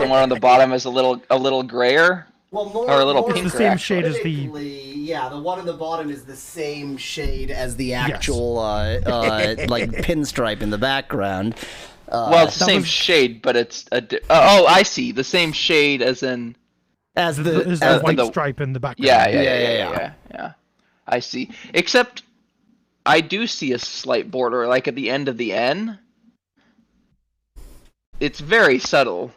the one on the bottom is a little grayer. Well, more, or a little more pinker. the same shade as the. Yeah, the one on the bottom is the same shade as the actual like pinstripe in the background. Well, it's the same shade, but it's a. Oh, I see. The same shade as in. As the white stripe in the background. Yeah. I see. Except, I do see a slight border, like at the end of the N. It's very subtle.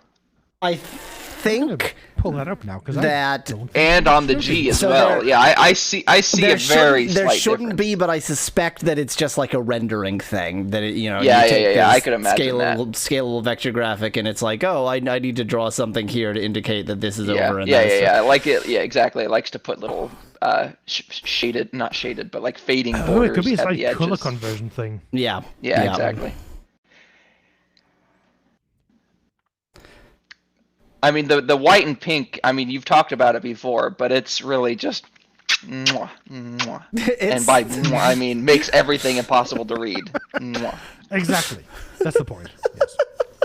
I think pull that up now because that and on the G as well. Yeah, I see a very slight there shouldn't difference. be, but I suspect that it's just like a rendering thing. That you take I could imagine scalable vector graphic, and it's like, oh, I need to draw something here to indicate that this is over. And I like it. Yeah, exactly. It likes to put little shaded, not shaded, but like fading borders. Oh, it could be a at slight the edges. color conversion thing. Yeah, exactly. I mean, the white and pink, I mean, you've talked about it before, but it's really just mwah, mwah. And by mwah, I mean, makes everything impossible to read. Mwah. Exactly. That's the point.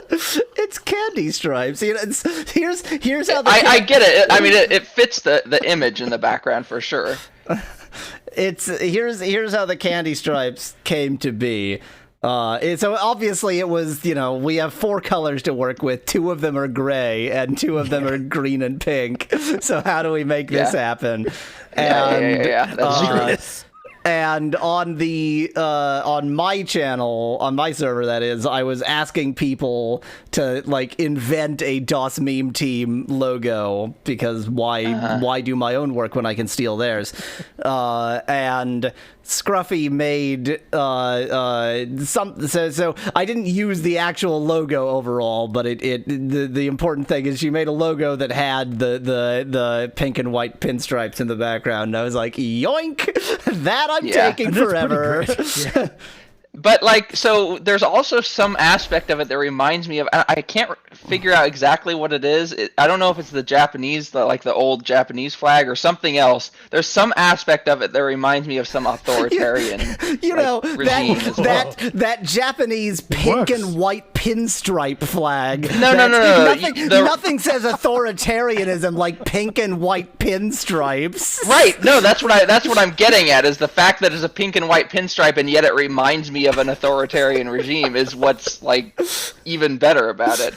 Yes. It's candy stripes. You know, here's how I get it. I mean, it fits the image in the background for sure. Here's how the candy stripes came to be. So obviously it was, we have 4 colors to work with. 2 of them are gray and 2 of them are green and pink. So how do we make this happen? Yeah. That's true. And on on my channel, on my server, that is, I was asking people to invent a DOS meme team logo because why do my own work when I can steal theirs? And Scruffy made so I didn't use the actual logo overall, but the important thing is she made a logo that had the pink and white pinstripes in the background, and I was like, yoink, that I'm taking forever. But so there's also some aspect of it that reminds me of, I can't figure out exactly what it is. I don't know if it's the Japanese, the old Japanese flag or something else. There's some aspect of it that reminds me of some authoritarian regime as well. that Japanese pink and white pinstripe flag. No. Nothing says authoritarianism like pink and white pinstripes. Right. No, that's what I'm getting at, is the fact that it's a pink and white pinstripe and yet it reminds me of an authoritarian regime is what's even better about it.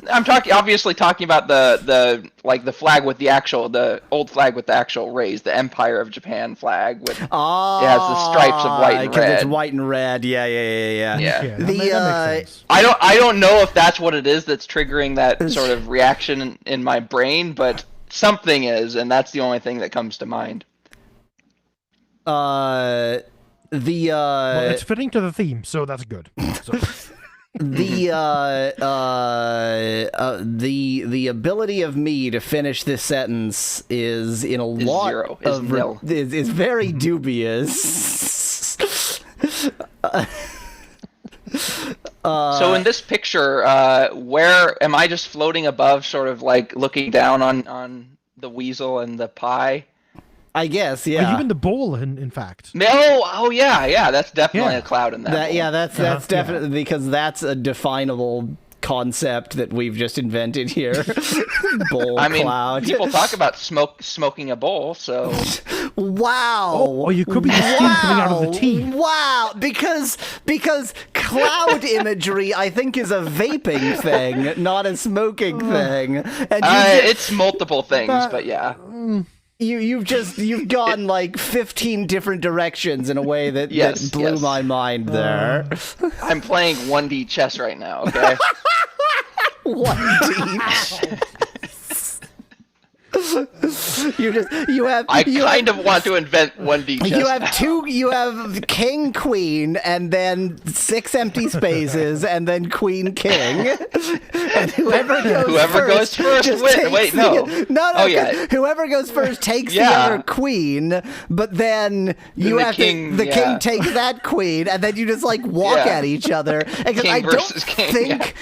I'm obviously talking about the flag with the old flag with the actual rays, the Empire of Japan flag with it has the stripes of white and red. Because it's white and red. Yeah. That makes sense. I don't know if that's what it is that's triggering that sort of reaction in my brain, but something is, and that's the only thing that comes to mind. Well, it's fitting to the theme, so that's good. So. The ability of me to finish this sentence is in a lot zero. Is very dubious. So in this picture, where am I just floating above, sort of looking down on the weasel and the pie? I guess, yeah. Are you in the bowl, in fact? No, yeah, that's definitely a cloud in that. That's definitely because that's a definable concept that we've just invented here. Bowl cloud. People talk about smoking a bowl, so. Wow. Oh, you could be the steam coming out of the tea. Wow, because cloud imagery, I think, is a vaping thing, not a smoking thing. And it's multiple things, but yeah. You've gone 15 different directions in a way that blew my mind there. I'm playing 1D chess right now, okay? 1D I kind of want to invent 1D chess. You have king, queen, and then 6 empty spaces, and then queen, king. And whoever goes first whoever goes first takes the other queen, but then the king takes that queen, and then you just walk at each other. King I don't king, think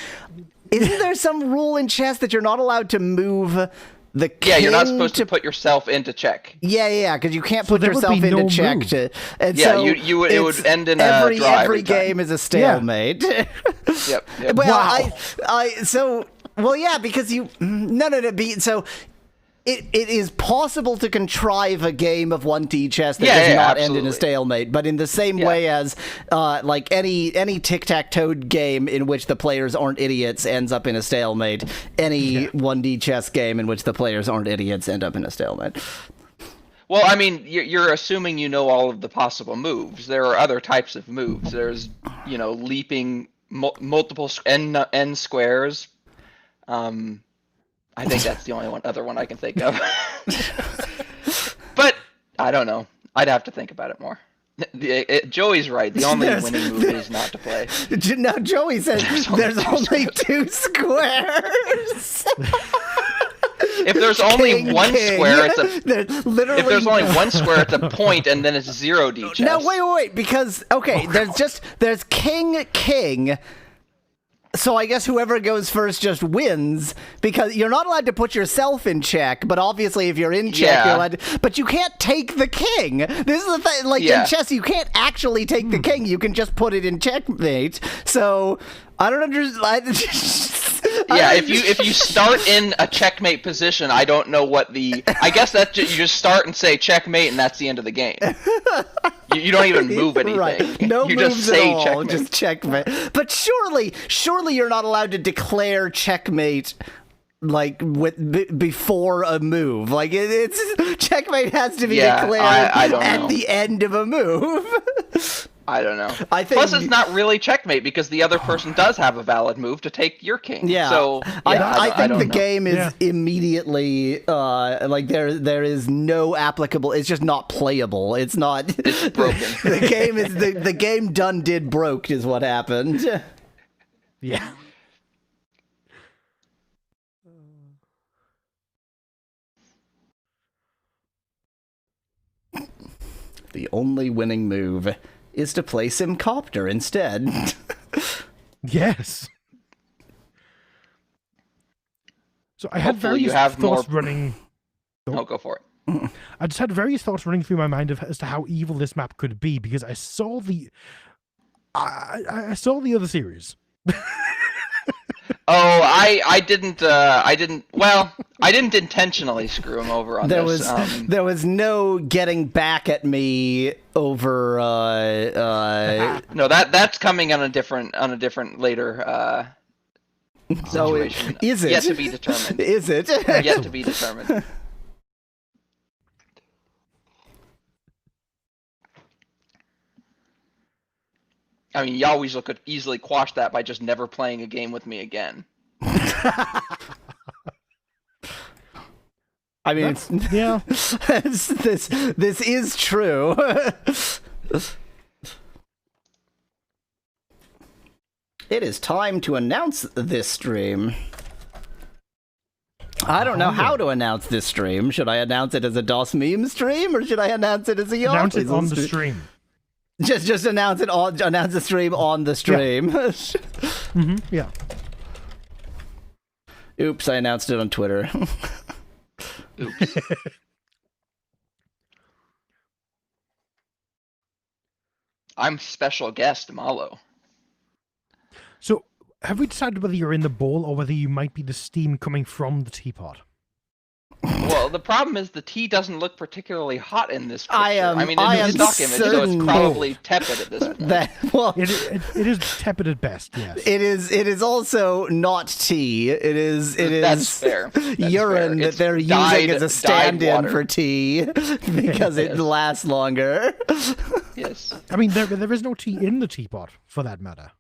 isn't there some rule in chess that you're not allowed to move the king? Yeah, you're not supposed to put yourself into check. Yeah, because you can't put yourself into check. It would end in a draw every game is a stalemate. Yep. Well, because No. So it is possible to contrive a game of 1D chess that does not end in a stalemate, but in the same way as like any tic-tac-toe game in which the players aren't idiots ends up in a stalemate. Any 1D chess game in which the players aren't idiots end up in a stalemate. Well, I mean, you're assuming you know all of the possible moves. There are other types of moves. There's, leaping multiple n squares. I think that's the only other one I can think of. But I don't know. I'd have to think about it more. Joey's right. The only winning move is not to play. No, Joey says there's only 2 squares. If there's only one square, it's a. Literally. If there's only one square, it's a point, and then it's 0D chess. No, wait, because there's king. So I guess whoever goes first just wins, because you're not allowed to put yourself in check, but obviously if you're in check, you're allowed to, but you can't take the king. This is the thing, like in chess, you can't actually take the king, you can just put it in checkmate. So I don't understand. If you start in a checkmate position, I don't know what I guess that you just start and say checkmate, and that's the end of the game. You don't even move anything. Right. No you moves just say at all, checkmate. just checkmate. But surely you're not allowed to declare checkmate like before a move. Like it's checkmate has to be declared at the end of a move. I don't know. Plus, it's not really checkmate because the other person does have a valid move to take your king. Yeah. So I think the game is immediately like there is no applicable. It's just not playable. It's not. It's broken. the game done did broke is what happened. Yeah. The only winning move is to play SimCopter instead. Yes. So I had various thoughts running. Oh, go for it. I just had various thoughts running through my mind as to how evil this map could be because I saw I saw the other series. Oh, I didn't. Well, I didn't intentionally screw him over on this. There was no getting back at me over. No, that's coming on a different later. Situation. Is it yet to be determined? Is it yet to be determined? I mean, Yahweasel could easily quash that by just never playing a game with me again. I mean, yeah, this is true. It is time to announce this stream. I don't know how to announce this stream. Should I announce it as a DOS meme stream, or should I announce it as a Yahweasel announce it on the stream? Just announce the stream on the stream. Yeah. Yeah. Oops, I announced it on Twitter. Oops. I'm special guest Mallow. So, have we decided whether you're in the bowl or whether you might be the steam coming from the teapot? Well, the problem is the tea doesn't look particularly hot in this picture. I mean, it's a stock image, so it's probably tepid at this point. It is tepid at best, yes. It is also not tea. That's fair. That's urine fair. that they're using as a stand-in for tea because it lasts longer. Yes. I mean, there is no tea in the teapot, for that matter.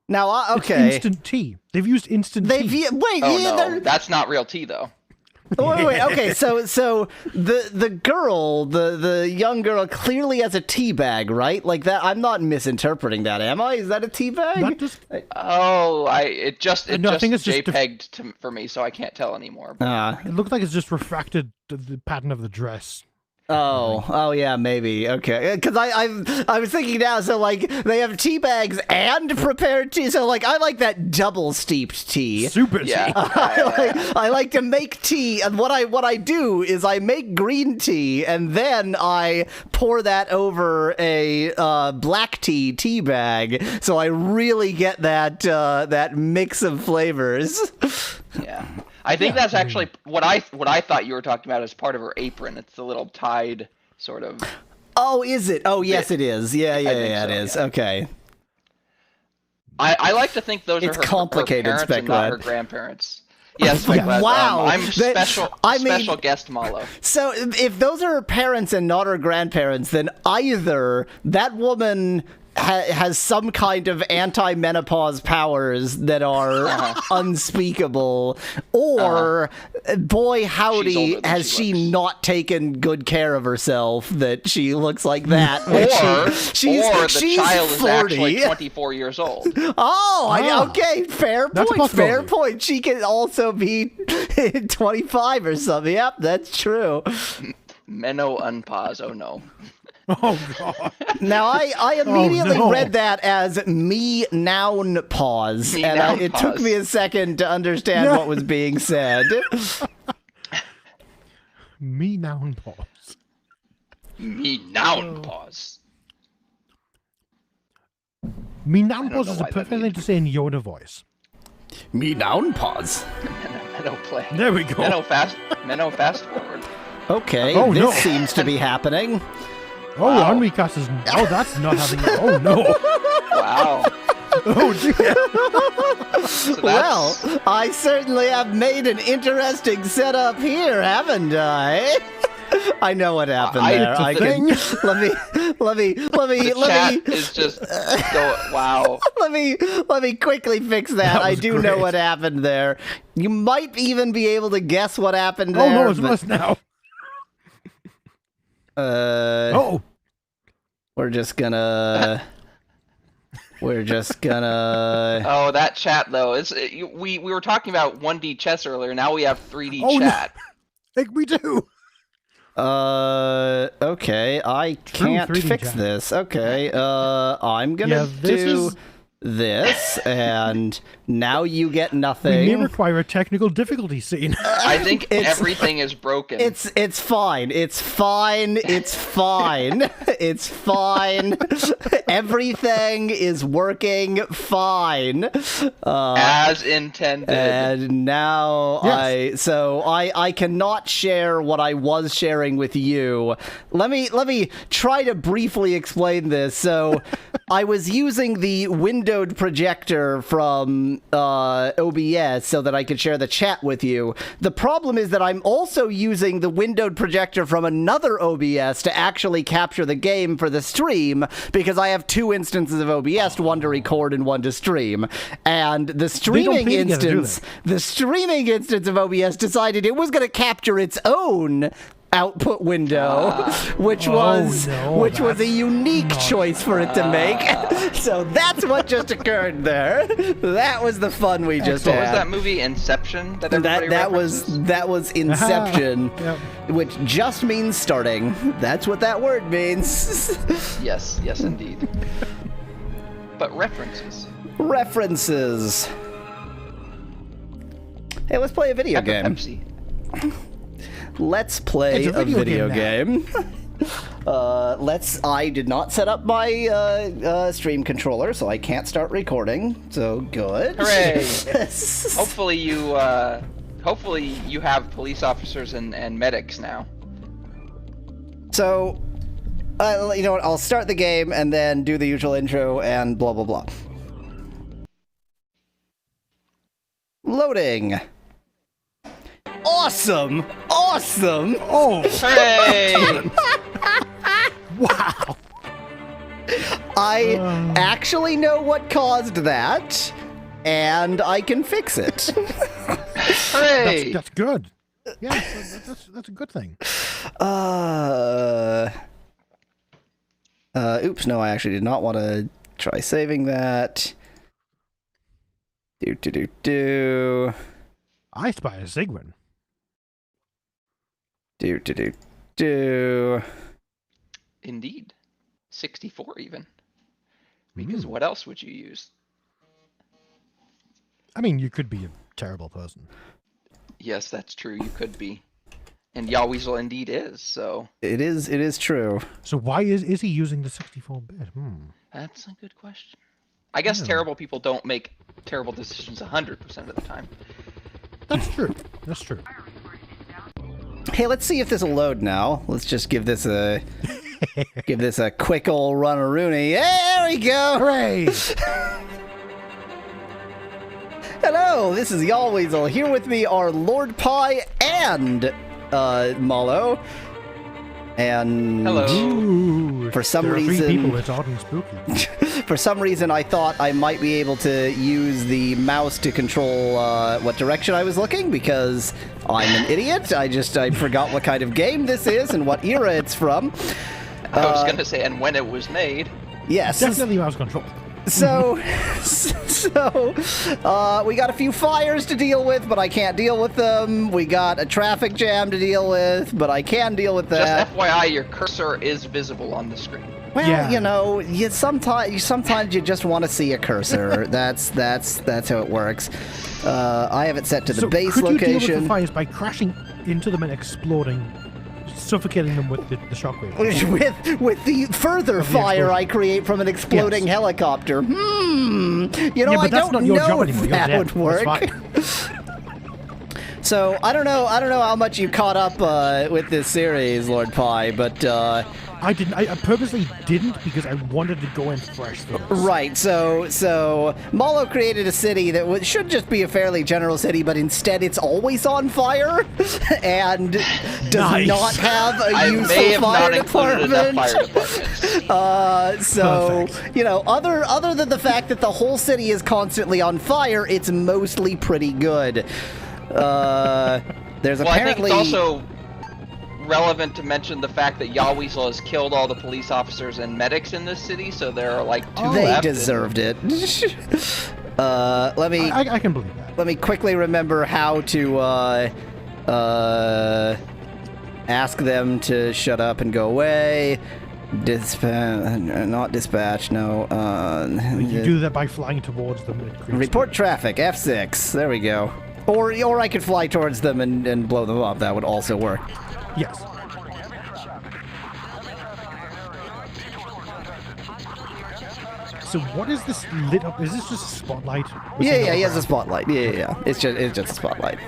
Now, okay. It's instant tea. They've used instant tea. No, that's not real tea, though. Wait. Okay, so the girl, the young girl, clearly has a tea bag, right? Like that. I'm not misinterpreting that, am I? Is that a tea bag? It just JPEG'd for me, so I can't tell anymore. It looks like it's just refracted the pattern of the dress. Oh yeah, maybe. Okay, because I was thinking now. So like they have tea bags and prepared tea. So like I like that double steeped tea. Super tea. Yeah. I like to make tea, and what I do is I make green tea, and then I pour that over a black tea bag. So I really get that mix of flavors. Yeah, I think that's actually what I thought you were talking about as part of her apron. It's the little tied sort of. Oh, is it? Oh, yes, it is. Yeah, it is. Yeah. Okay. I like to think those are her complicated, parents and not her grandparents. Yes, wow. I'm special guest Mallow. So if those are her parents and not her grandparents, then either that woman has some kind of anti-menopause powers that are unspeakable, or boy howdy has she not taken good care of herself that she looks like that. or she's the child 40. is actually 24 years old. Okay, fair point. She can also be 25 or something. Yep, that's true. Menno unpause, oh no. Oh god! Now I immediately read that as me noun pause, it took me a second to understand what was being said. Me noun pause. Me noun pause. Me noun pause is a perfect thing to say in Yoda voice. Me noun pause. Menno play. There we go. Menno fast forward. Okay, this seems to be happening. Oh, wow. Unrecast is... Oh, that's not happening. Oh, no. Wow. Oh, dear. So well, I certainly have made an interesting setup here, haven't I? I know what happened there. Let me is just wow. Let me quickly fix that. I do know what happened there. You might even be able to guess what happened there. Oh, no, it's worse now. We're just gonna. Oh, that chat though. We were talking about 1D chess earlier. Now we have 3D chat. No. Like we do. Okay. I can't fix this. Okay. I'm gonna do this, and now you get nothing. We may require a technical difficulty scene. I think everything is broken. It's fine. It's fine. It's fine. It's fine. Everything is working fine. As intended. And now I cannot share what I was sharing with you. Let me try to briefly explain this. So I was using the windowed projector from OBS so that I could share the chat with you. The problem is that I'm also using the windowed projector from another OBS to actually capture the game for the stream, because I have two instances of OBS, one to record and one to stream. And the streaming instance of OBS decided it was going to capture its own output window, which was a unique choice for it to make. So that's what just occurred there. That was the fun we just had. What was that movie, Inception? That was Inception, which just means starting. That's what that word means. Yes, indeed. But references. Hey, let's play a video game. Pepsi. Let's play a video game. I did not set up my stream controller, so I can't start recording. So good. Hooray! Hopefully you have police officers and medics now. So, you know what? I'll start the game and then do the usual intro and blah blah blah. Loading. Awesome! Oh! Hooray! Wow! I actually know what caused that, and I can fix it. Hooray! That's good. Yeah, that's a good thing. Oops, no, I actually did not want to try saving that. I spy a Sigwin. Indeed. 64 even. Because what else would you use? I mean, you could be a terrible person. Yes, that's true. You could be. And Yahweasel indeed is, so... It is true. So why is he using the 64-bit? That's a good question. I guess terrible people don't make terrible decisions 100% of the time. That's true. That's true. Hey, let's see if this will load now. Let's just give this a quick old run-a-rooney. Hey, there we go. Hooray! Hello, this is Yahweasel. Here with me are Lord Pie and Mallow. And Hello. Ooh, for some there are reason, 3 people. It's odd and spooky. for some reason, I thought I might be able to use the mouse to control what direction I was looking because I'm an idiot. I forgot what kind of game this is and what era it's from. I was gonna say, and when it was made. Yes. Definitely mouse control. So we got a few fires to deal with, but I can't deal with them. We got a traffic jam to deal with, but I can deal with that. Just FYI, your cursor is visible on the screen. Well, Yeah. you know, sometimes you just want to see a cursor. that's how it works. I have it set to the So base could you deal with location. the fires by crashing into them and exploding, suffocating them with the shockwave? with the further Of the fire explosion. I create from an exploding Yes. helicopter. You know, Yeah, but I that's don't not your know job if anymore. You're that dead. would work. That's fine. So I don't know how much you caught up with this series, Lord Pie, but I didn't. I purposely didn't because I wanted to go in fresh for this. right. So Mallow created a city that should just be a fairly general city, but instead it's always on fire and does Nice. not have a I useful may have fire not included enough department. fire departments. So, Perfect. you know, other than the fact that the whole city is constantly on fire, it's mostly pretty good. There's Well, I think apparently it's also relevant to mention the fact that Yahweasel has killed all the police officers and medics in this city, so there are like 2 they left. deserved it. Let me I can believe that. let me quickly remember how to ask them to shut up and go away. Not dispatch. No. You do that by flying towards them. It creates Report traffic, F6. There we go. Or I could fly towards them and blow them up. That would also work. Yes. So what is this lit up? Is this just a spotlight? Yeah, he has a spotlight. Yeah. It's just a spotlight.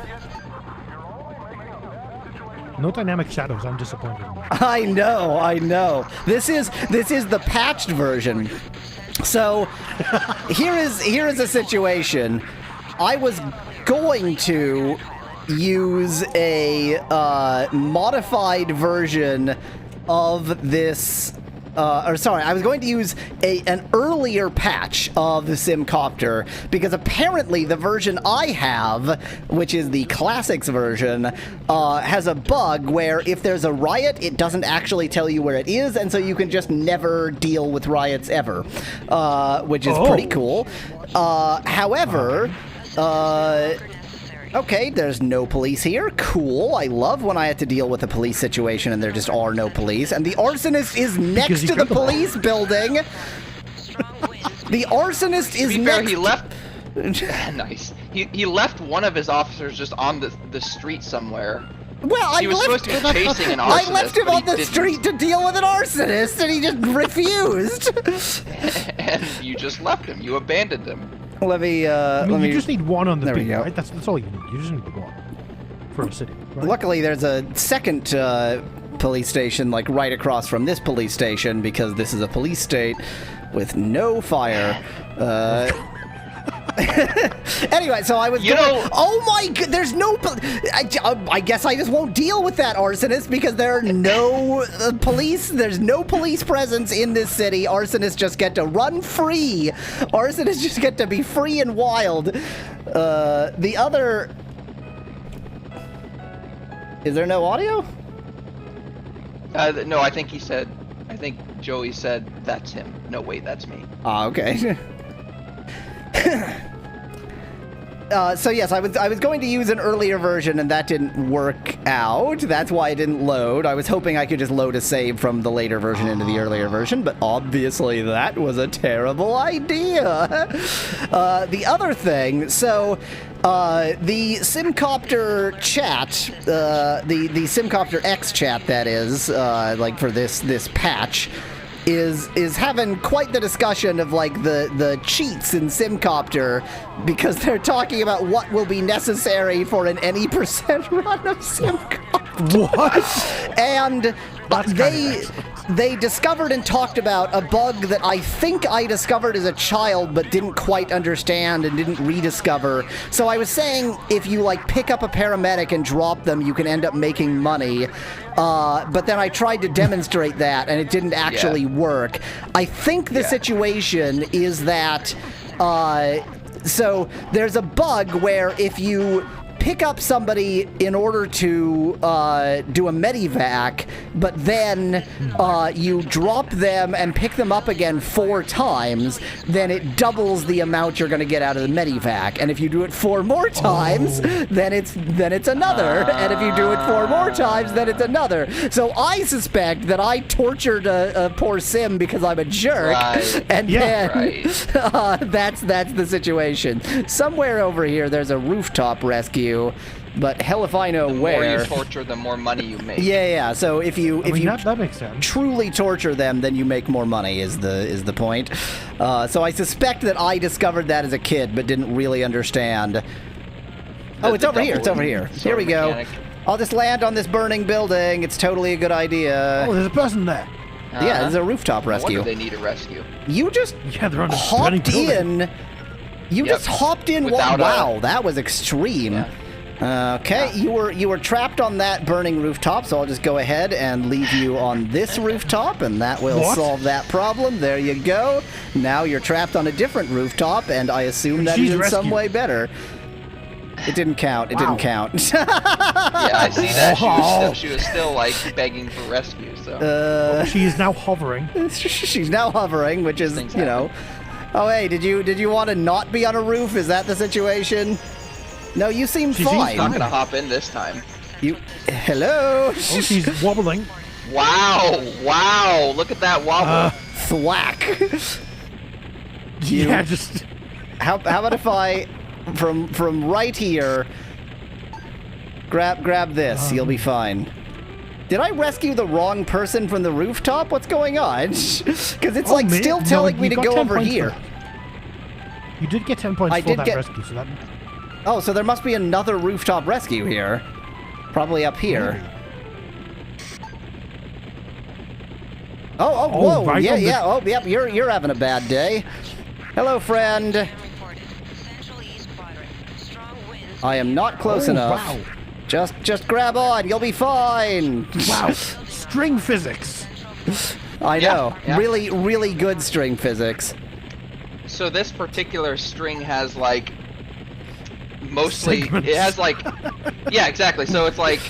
No dynamic shadows. I'm disappointed. I know. This is the patched version. So here is a situation. I was going to use a modified version of this. I was going to use an earlier patch of the SimCopter because apparently the version I have, which is the Classics version, has a bug where if there's a riot, it doesn't actually tell you where it is, and so you can just never deal with riots ever, which is pretty cool. However, okay, there's no police here. Cool. I love when I have to deal with a police situation and there just are no police. And the arsonist is next to the police building. The arsonist is To be fair, next. he left. Nice. He left one of his officers just on the street somewhere. Well, He was supposed to be chasing an I arsonist, left him but he on the didn't. street to deal with an arsonist, and he just refused. And you just left him. You abandoned him. Let me. I mean, let me. you just need one on the There we beat, go. right? That's all you need. You just need one for a city. Right? Luckily, there's a second police station, like right across from this police station, because this is a police state with no fire. Anyway, so I was oh my god, there's no I guess I just won't deal with that arsonist because there are no police. There's no police presence in this city. Arsonists just get to run free. Arsonists just get to be free and wild. The other... Is there no audio? No, I think Joey said that's him. No, wait, that's me. Ah, okay. So yes, I was going to use an earlier version, and that didn't work out. That's why it didn't load. I was hoping I could just load a save from the later version into the earlier version, but obviously that was a terrible idea. The other thing, so the SimCopter chat, the SimCopter X chat, that is, like for this patch. is having quite the discussion of like the cheats in SimCopter, because they're talking about what will be necessary for an any percent run of SimCopter. What? And That's they discovered and talked about a bug that I think I discovered as a child but didn't quite understand and didn't rediscover. So I was saying if you like pick up a paramedic and drop them, you can end up making money. But then I tried to demonstrate that and it didn't actually work. I think the situation is that so there's a bug where if you pick up somebody in order to do a medivac, but then you drop them and pick them up again 4 times, then it doubles the amount you're going to get out of the medivac. And if you do it 4 more times, then it's another. And if you do it 4 more times, then it's another. So I suspect that I tortured a poor Sim because I'm a jerk, and then that's the situation. Somewhere over here, there's a rooftop rescue. But hell if I know where. The more you torture, the more money you make. Yeah. So if you that makes sense. Truly torture them, then you make more money. Is the point? So I suspect that I discovered that as a kid, but didn't really understand. Oh, it's over here. It's over here. Here we go. I'll just land on this burning building. It's totally a good idea. Oh, there's a person there. Yeah, there's a rooftop rescue. No wonder they need a rescue. You just they're on a hopped in. You just hopped in. Wow, that was extreme. Yeah. Okay, you were trapped on that burning rooftop, so I'll just go ahead and leave you on this rooftop, and that will solve that problem. There you go. Now you're trapped on a different rooftop, and I assume that is in some way better. It didn't count. It didn't count. Yeah, I see that. She was still like begging for rescue. So she is now hovering. She's now hovering, which is Oh, hey, did you want to not be on a roof? Is that the situation? No, you seem fine. She's not gonna hop in this time. Hello? Oh, she's wobbling. Wow! Look at that wobble. Thwack. Just. How about if I, from right here, grab this? You'll be fine. Did I rescue the wrong person from the rooftop? What's going on? Because it's like still telling me to go over here. You did get 10 points for that rescue, so that. Oh, so there must be another rooftop rescue here. Probably up here. Oh, whoa. Right yeah. Oh, yep, you're having a bad day. Hello, friend. I am not close enough. Wow. Just grab on. You'll be fine. Wow. String physics. I know. Yeah. Really, really good string physics. So this particular string has like mostly segments. It has like yeah, exactly. So it's like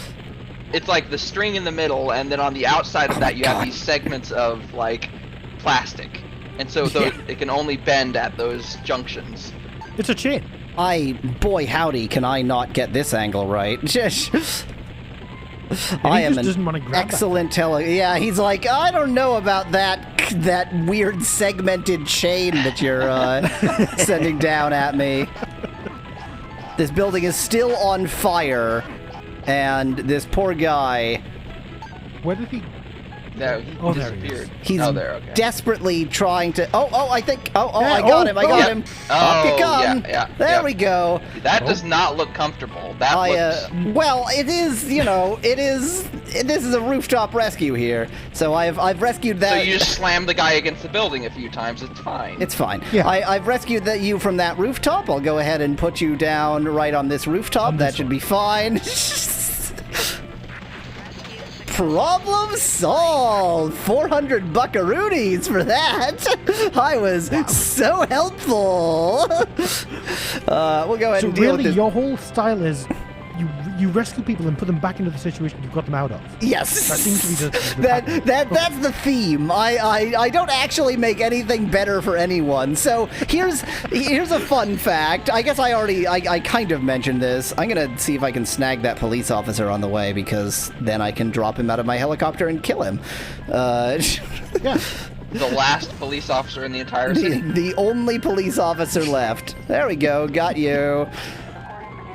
the string in the middle, and then on the outside of that you have these segments of like plastic, and so it can only bend at those junctions. It's a chain. Boy howdy, can I not get this angle right? I am an excellent teller. Yeah, he's like, I don't know about that weird segmented chain that you're sending down at me. This building is still on fire, and this poor guy. Where did he? No, he disappeared. He's okay. desperately trying to. I think. I got him. I got him. Up you come. There we go. That does not look comfortable. That looks. Well, it is. It is. This is a rooftop rescue here, so I've rescued that. So you just slam the guy against the building a few times. It's fine. It's fine. Yeah. I've rescued you from that rooftop. I'll go ahead and put you down right on this rooftop. That should be fine. Problem solved! 400 buckaroonies for that! I was so helpful! We'll go ahead and deal with this. Your whole style is you rescue people and put them back into the situation you got them out of. Yes! That seems to be the that's the theme. I don't actually make anything better for anyone. So here's a fun fact. I guess I kind of mentioned this. I'm gonna see if I can snag that police officer on the way, because then I can drop him out of my helicopter and kill him. Yeah. The last police officer in the entire city. The only police officer left. There we go. Got you.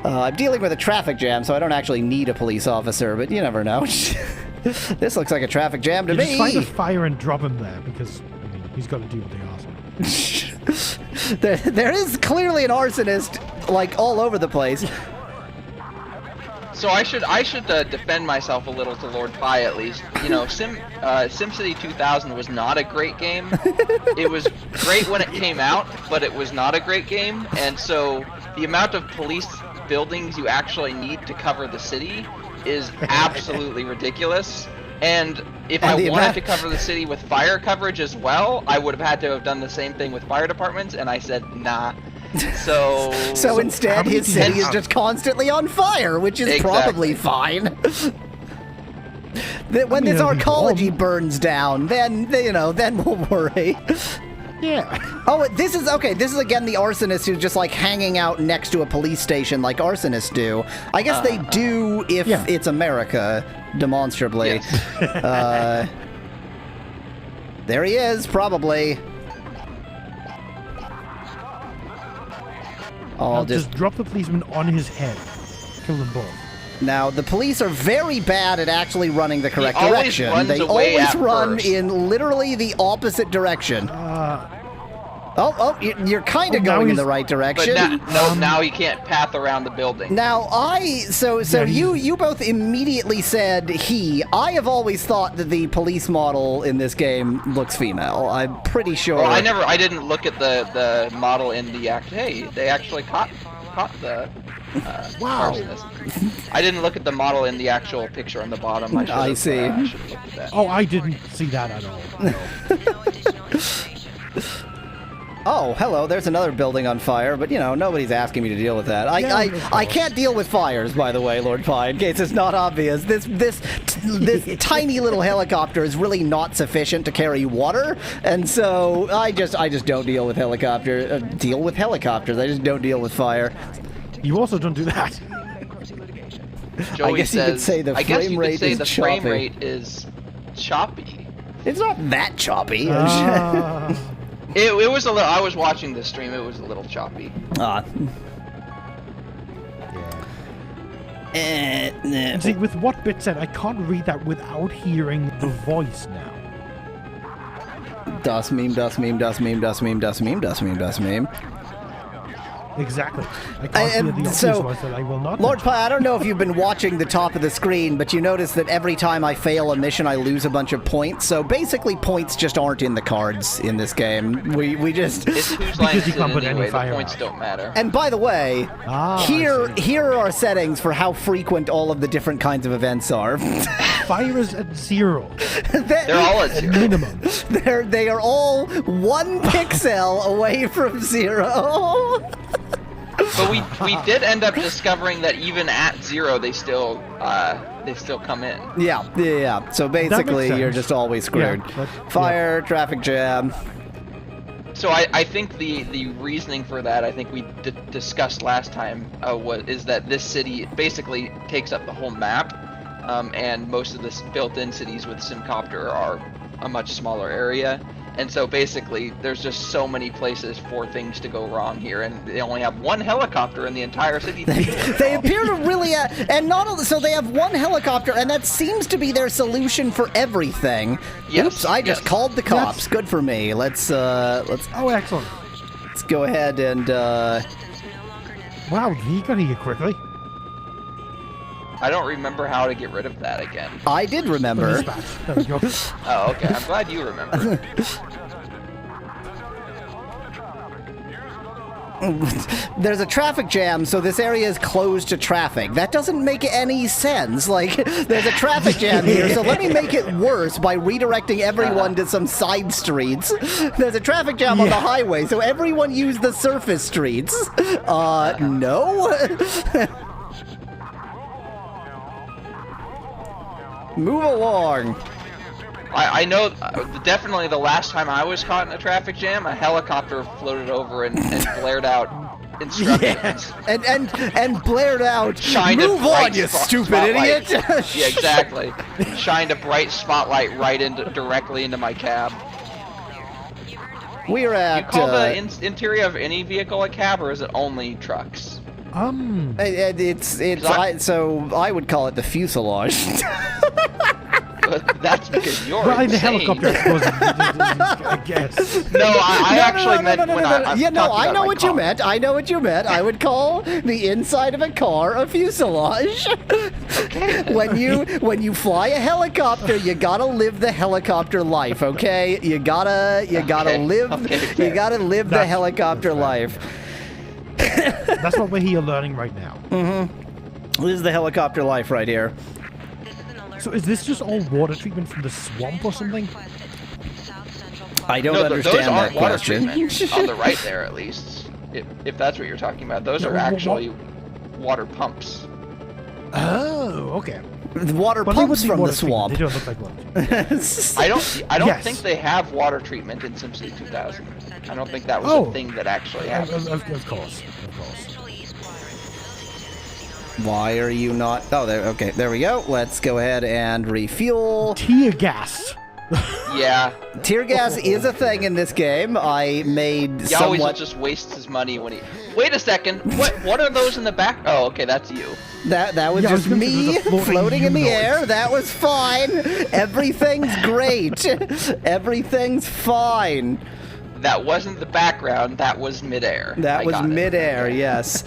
I'm dealing with a traffic jam, so I don't actually need a police officer, but you never know. This looks like a traffic jam to You just find a me. fire and drop him there because I mean he's got to do what they ask him. There is clearly an arsonist, like, all over the place. So I should defend myself a little to Lord Pie at least. You know, SimCity 2000 was not a great game. It was great when it came out, but it was not a great game. And so the amount of police buildings you actually need to cover the city is absolutely ridiculous. And if I wanted to cover the city with fire coverage as well, I would have had to have done the same thing with fire departments, and I said nah. So instead, his city is just constantly on fire, which is probably fine. When this arcology burns down, then we'll worry. Yeah. Oh, this is again the arsonist who's just like hanging out next to a police station like arsonists do. I guess they do if it's America, demonstrably. Yes. There he is, probably. I'll just drop the policeman on his head. Kill them both. Now, the police are very bad at actually running the correct direction. They away always at run first. in literally the opposite direction. You're kind of going in the right direction. But now he can't path around the building. Now, you both immediately said he. I have always thought that the police model in this game looks female. I'm pretty sure. Well, I didn't look at the model in the act. Hey, they actually caught the arsonist. I didn't look at the model in the actual picture on the bottom. I see. I should have looked at that. Oh, I didn't see that at all. No. Oh, hello, there's another building on fire, but, nobody's asking me to deal with that. I can't deal with fires, by the way, Lord Pie, in case it's not obvious. This tiny little helicopter is really not sufficient to carry water, and so I just don't deal with helicopters. I just don't deal with fire. You also don't do that. Joey I guess you could say the frame rate is choppy. Frame rate is choppy. It's not that choppy. It was a little. I was watching the stream. It was a little choppy. See, with what Bit said, I can't read that without hearing the voice now. Das meme, das meme, das meme, das meme, das meme, das meme, das meme. Exactly. I can't hear the obvious voice that I will not. Lord Pie, I don't know if you've been watching the top of the screen, but you notice that every time I fail a mission, I lose a bunch of points. So basically, points just aren't in the cards in this game. We just... It's whose line is it anyway, the fire points out. don't matter. And by the way, I here are our settings for how frequent all of the different kinds of events are. Fire is at 0. They're all at 0. Minimum. They are all 1 pixel away from 0. But we did end up discovering that even at 0, they still come in. Yeah. So basically, you're just always screwed. Fire, traffic jam. So I think the reasoning for that, I think we discussed last time, is that this city basically takes up the whole map, and most of the built-in cities with SimCopter are a much smaller area. And so basically, there's just so many places for things to go wrong here, and they only have 1 helicopter in the entire city. They appear to really, and not only so they have 1 helicopter, and that seems to be their solution for everything. Yes, Oops, I just called the cops. Good for me. Let's. Oh, excellent. Let's go ahead and. Wow, he got here quickly. I don't remember how to get rid of that again. I did remember. There we go. Oh, okay. I'm glad you remember. There's a traffic jam, so this area is closed to traffic. That doesn't make any sense. Like, there's a traffic jam here, so let me make it worse by redirecting everyone to some side streets. There's a traffic jam on the highway, so everyone use the surface streets. No? Move along. I know definitely the last time I was caught in a traffic jam, a helicopter floated over and blared out instructions. And blared out, Shined move a bright on, you stupid spotlight. idiot! Yeah, exactly. Shined a bright spotlight right directly into my cab. We're at... You call the interior of any vehicle a cab, or is it only trucks? So I would call it the fuselage. That's because you're Well, the insane. helicopter explosion, I guess. No, I actually meant when I Yeah, no, I know what you car. meant. I know what you meant. I would call the inside of a car a fuselage. when you fly a helicopter, you gotta live the helicopter life, okay? You gotta live the helicopter life. That's what we're here learning right now. This is the helicopter life right here. So is this just all water treatment from the swamp or something? I don't No, understand those that aren't water question. treatment on the right there, at least. If that's what you're talking about, those are actually water pumps. Oh, okay. The water But they pumps wouldn't be from the water treatment. swamp. They don't look like water. I don't Yes. think they have water treatment in SimCity 2000. I don't think that was Oh. a thing that actually happened. Of course. Why are you not? Oh, there. Okay, there we go. Let's go ahead and refuel. Tear gas. Yeah, Tear gas is a thing in this game. I made Yahweasel somewhat. just wastes his money when he. Wait a second. What are those in the back? Oh, okay, that's you. That was Yeah, I was just gonna say me there's a floating floating in the humanoid. air. That was fine. Everything's great. Everything's fine. That wasn't the background. That was midair. That I was got it. midair. Yes.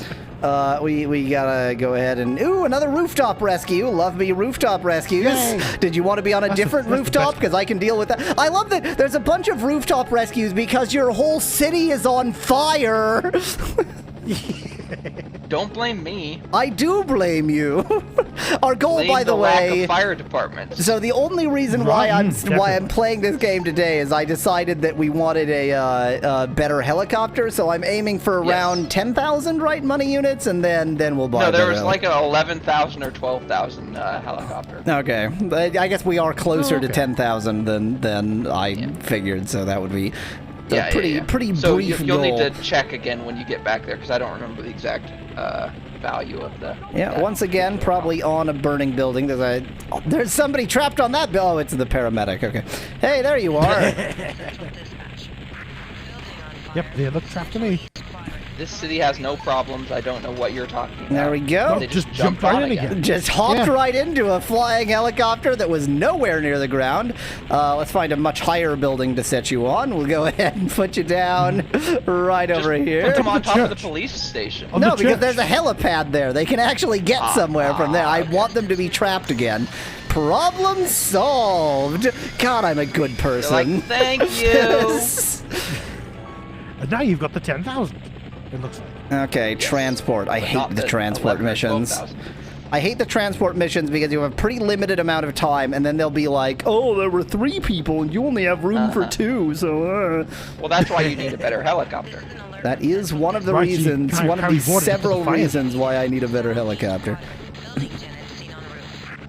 We gotta go ahead and another rooftop rescue. Love me rooftop rescues. Yay. Did you want to be on a different that's the rooftop? best. Because I can deal with that. I love that there's a bunch of rooftop rescues because your whole city is on fire. Don't blame me. I do blame you. Our goal, Blame by the lack way. of fire departments. So the only reason why I'm Definitely. playing this game today is I decided that we wanted a better helicopter, so I'm aiming for Yes. around 10,000 right money units, and then we'll buy. No, a there better was heli- like an 11,000 or 12,000 helicopter. Okay, I guess we are closer to Okay. 10,000 than I figured, so that would be a pretty So brief you'll goal. need to check again when you get back there because I don't remember the exact value of the. Yeah, once again, probably on a burning building. There's somebody trapped on that building. Oh, it's the paramedic. Okay. Hey, there you are. Yep, they look trapped to me. This city has no problems. I don't know what you're talking about. There we go. They Just jumped right in again. Just hopped Yeah. right into a flying helicopter that was nowhere near the ground. Let's find a much higher building to set you on. We'll go ahead and put you down right Just over here. Put them on top of the church. police station. On No, the because church. there's a helipad there. They can actually get somewhere from there. I want them to be trapped again. Problem solved. God, I'm a good They're person. like, thank you. And now you've got the 10,000. It looks like. Okay, transport. I hate Not the transport 11 or missions. 12,000. I hate the transport missions because you have a pretty limited amount of time, and then they'll be like, "Oh, there were 3 people, and you only have room for 2." So Well, that's why you need a better helicopter. that is one of the Right, so you reasons, can't one of carry the water to the several fire. reasons why I need a better helicopter.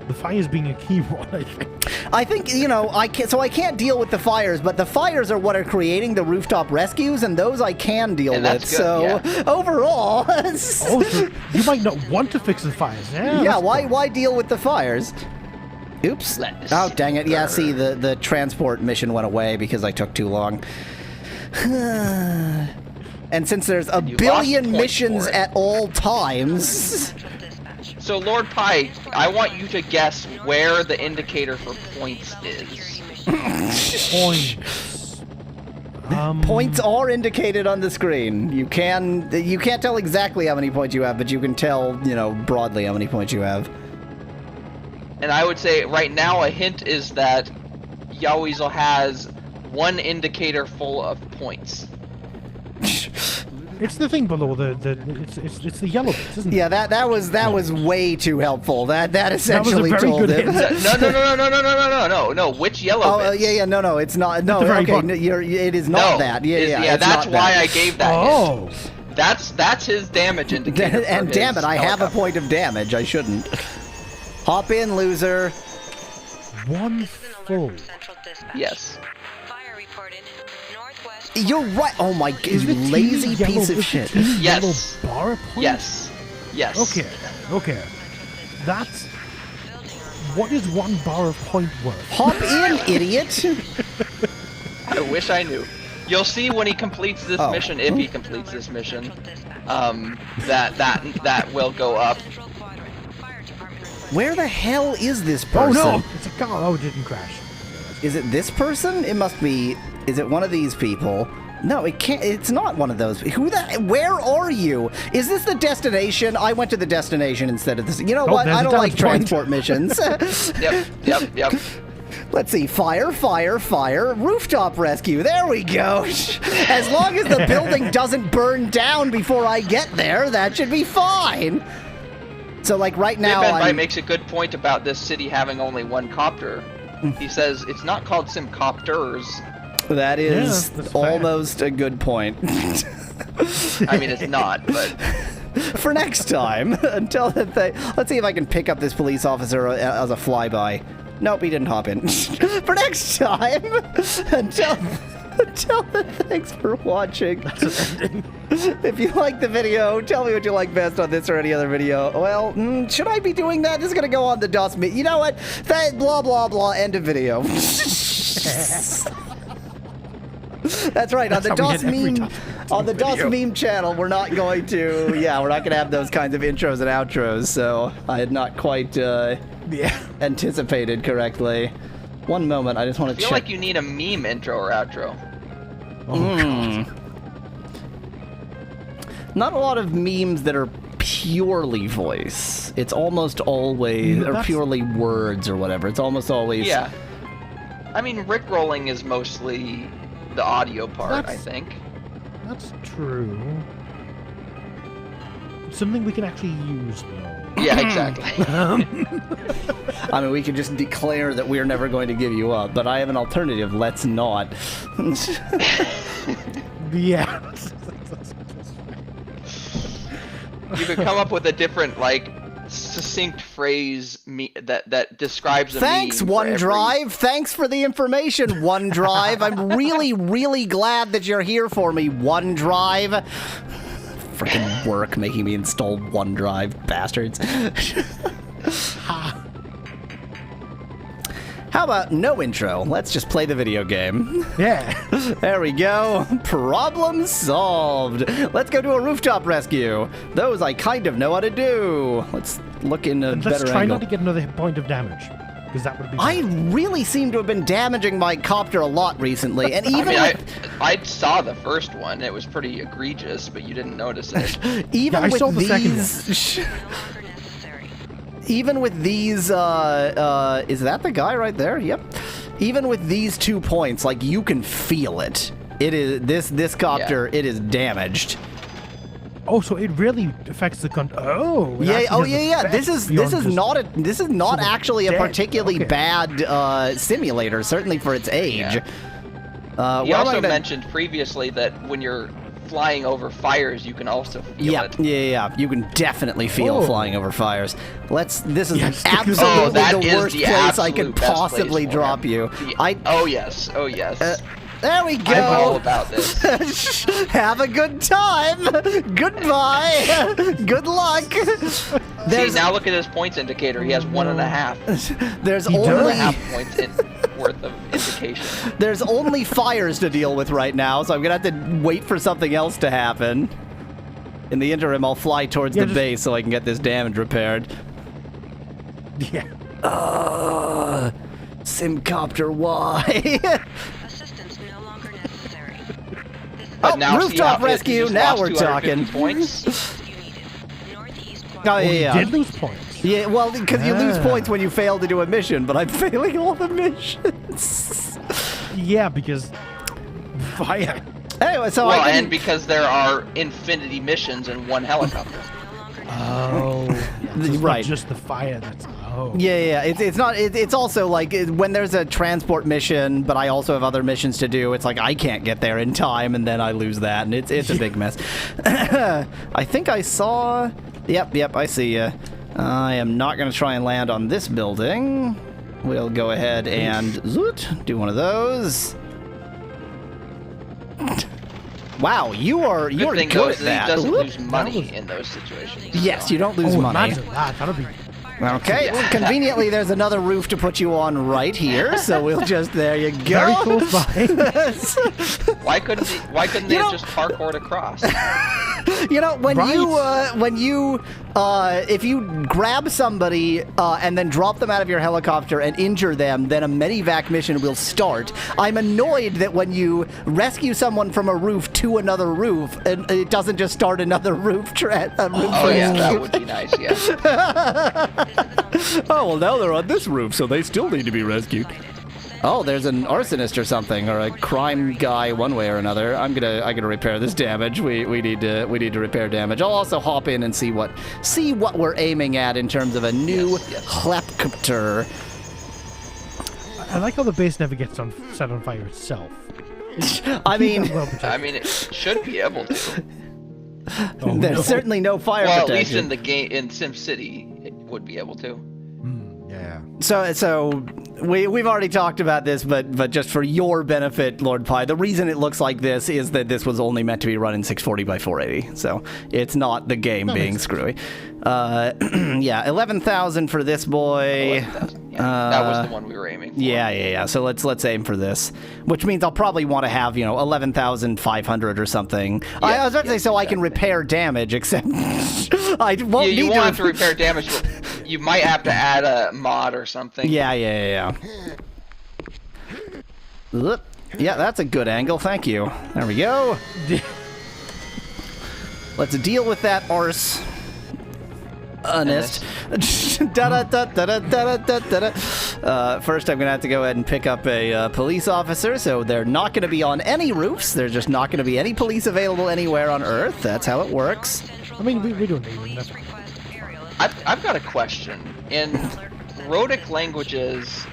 The fire's being a key one, I think. I think I can't deal with the fires, but the fires are what are creating the rooftop rescues, and those I can deal And with. that's good, So yeah. overall, Oh, so you might not want to fix the fires. Yeah, yeah, that's why deal with the fires? Oops. Let's Oh, dang it. Yeah, see, the transport mission went away because I took too long. And since there's a You billion lost points missions for it. at all times... So, Lord Pie, I want you to guess where the indicator for points is. Points. Points are indicated on the screen. You can't tell exactly how many points you have, but you can tell, broadly how many points you have. And I would say right now a hint is that Yahweasel has one indicator full of points. It's the thing below it's the yellow bit, isn't it? Yeah, that was way too helpful. That essentially very told good it. hint. No. Which yellow Oh, bits? no, it's not. No, the very okay, bottom. it is not No, that. it's- Yeah, it's that's not why that. I gave that Oh. hint. That's his damage indicator. for And damn his it, I have a helicopter. point of damage. I shouldn't. Hop in, loser. One full. Yes. Fire reported. Northwest. You're right. Oh my god, Is you the lazy teeny piece yellow- of is the shit. teeny Yes. Yellow bar point? Yes. Yes. Okay. That's... What is 1 bar of point worth? Hop in, idiot. I wish I knew. You'll see when he completes this Oh. mission, if he completes this mission, that will go up. Where the hell is this Oh person? no! It's a car. Oh, it didn't crash. Is it this person? It must be. Is it one of these people? No, it can't. It's not one of those. Where are you? Is this the destination? I went to the destination instead of this. You know what? there's I a don't like damage point. transport missions. Yep. Let's see. Fire, fire, fire. Rooftop rescue. There we go. As long as the building doesn't burn down before I get there, that should be fine. So, like, right now, Ben makes a good point about this city having only one copter. He says it's not called SimCopters. That is Yeah, that's fair. almost a good point. I mean, it's not, but For next time, until the thing. Let's see if I can pick up this police officer as a flyby. Nope, he didn't hop in. For next time, until thanks for watching. If you like the video, tell me what you like best on this or any other video. Well, should I be doing that? This is gonna go on the DOS Meme. You know what? Blah blah blah. End of video. That's right. That's on the how we DOS hit every Meme, time. on the DOS Meme channel, we're not going to. Yeah, we're not going to have those kinds of intros and outros. So I had not quite anticipated correctly. One moment, I just want I to feel check. like you need a meme intro or outro. Oh god. Not a lot of memes that are purely voice. It's almost always, or That's- purely words or whatever. It's almost always. Yeah. I mean, Rickrolling is mostly the audio part, I That's- think. That's true. Something we can actually use, though. Yeah, exactly. I mean, we could just declare that we're never going to give you up, but I have an alternative. Let's not. Yeah. You could come up with a different, like, succinct phrase that describes a Thanks, meme for every- OneDrive. Thanks for the information, OneDrive. I'm really, really glad that you're here for me, OneDrive. Freaking work making me install OneDrive, bastards. How about no intro? Let's just play the video game. Yeah. There we go. Problem solved. Let's go do a rooftop rescue. Those I kind of know how to do. Let's look in a Let's better try angle. not to get another hit point of damage, because that would be. I bad. really seem to have been damaging my copter a lot recently, and even I saw the first one. It was pretty egregious, but you didn't notice it. even Yeah, I with saw the second these, No longer necessary. even with these, is that the guy right there? Yep. Even with these 2 points, like you can feel it. It is this copter. It is damaged. Oh, so it really affects the Oh. it Yeah. actually Oh has yeah. Yeah. effects This beyond is just- not sort of actually a dead. particularly Okay. bad simulator. Certainly for its age. Yeah. What He am I also gonna- mentioned previously that when you're flying over fires, you can also feel Yeah, it. yeah. You can definitely feel Oh. flying over fires. This is Yeah, stick it- absolutely Oh, that the is worst the place I absolute could best possibly place for drop him. you. Oh yes, There we go. I'm all about this. Have a good time. Goodbye. Good luck. See, now look at his points indicator. He has 1.5. There's He only does. 1.5 points worth of indication. there's only fires to deal with right now, so I'm gonna have to wait for something else to happen. In the interim, I'll fly towards Yeah, the just- base so I can get this damage repaired. Yeah. SimCopter, why? Assistance no longer necessary. This is But Oh, now see rooftop how rescue, you just now lost we're 250 talking. Points. rescue needed. Northeast Oh, quadrant. yeah, You yeah. did lose points. Yeah, well, because you lose Ah. points when you fail to do a mission, but I'm failing all the missions. Yeah, because fire. Anyway, so Well, I and didn't... because there are infinity missions in one helicopter. Oh. It's Right. Not just the fire. That's. Oh. Yeah. It's not. It's also like when there's a transport mission, but I also have other missions to do. It's like I can't get there in time, and then I lose that, and it's a big mess. I think I saw. Yep. I see you. I am not going to try and land on this building. We'll go ahead and zoot, do one of those. Wow, you're Good thing good though at is that that. he doesn't Whoop. lose money was- in those situations. Yes, you don't lose Oh, money. imagine that. That'll be. Okay, well, conveniently, there's another roof to put you on right here, so we'll just, there you go. Very close by. Why couldn't they You know- just parkour across? You know, Right. if you grab somebody and then drop them out of your helicopter and injure them, then a medevac mission will start. I'm annoyed that when you rescue someone from a roof to another roof, it doesn't just start another roof. Oh yeah, that would be nice. Yeah. Oh well, now they're on this roof, so they still need to be rescued. Oh, there's an arsonist or something, or a crime guy, one way or another. I'm gonna repair this damage. We need to repair damage. I'll also hop in and see what we're aiming at in terms of a new helicopter. I like how the base never gets set on fire itself. I mean, it should be able to. there's certainly no fire Well, protection. at least in the game in SimCity, it would be able to. Yeah. So we've already talked about this, but just for your benefit, Lord Pie, the reason it looks like this is that this was only meant to be run in 640 by 480, so it's not the game being screwy. Yeah, 11,000 for this boy. 11,000, yeah. That was the one we were aiming for. Yeah. So let's aim for this, which means I'll probably want to have 11,500 or something. I was about to say so I can repair damage, except I won't need you to. won't have to repair damage, but you might have to add a mod or something. Yeah. Oop. Yeah, that's a good angle. Thank you. There we go. Let's deal with that arse. Honest. First, I'm gonna have to go ahead and pick up a police officer. So they're not gonna be on any roofs. There's just not gonna be any police available anywhere on Earth. That's how it works. I mean, we don't need them. I've got a question. In Rhodic languages,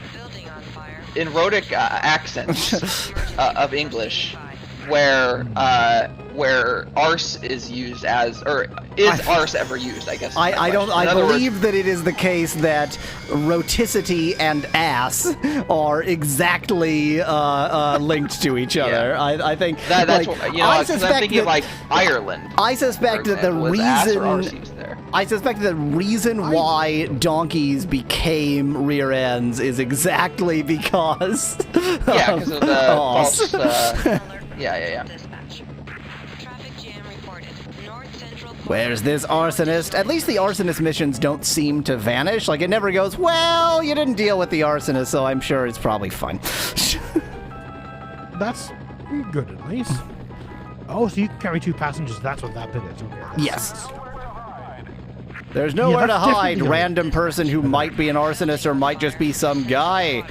in Rhodic accents of English, where arse is used as, or is arse ever used? I guess. I believe that it is the case that roticity and ass are exactly linked to each other. Yeah. I think That's like, what, I 'cause I'm suspect thinking that, of like Ireland. I suspect that the example, is ass or arse reason used there. I suspect the reason why donkeys became rear ends is exactly because Yeah, because of the arse. false. Yeah. Traffic jam reported. North Central. Where's this arsonist? At least the arsonist missions don't seem to vanish. Like, it never goes, well, you didn't deal with the arsonist, so I'm sure it's probably fine. That's good at least. Oh, so you can carry 2 passengers. That's what that bit is. Okay. Yes. There's nowhere to that's hide, definitely- random person who might be an arsonist or might just be some guy.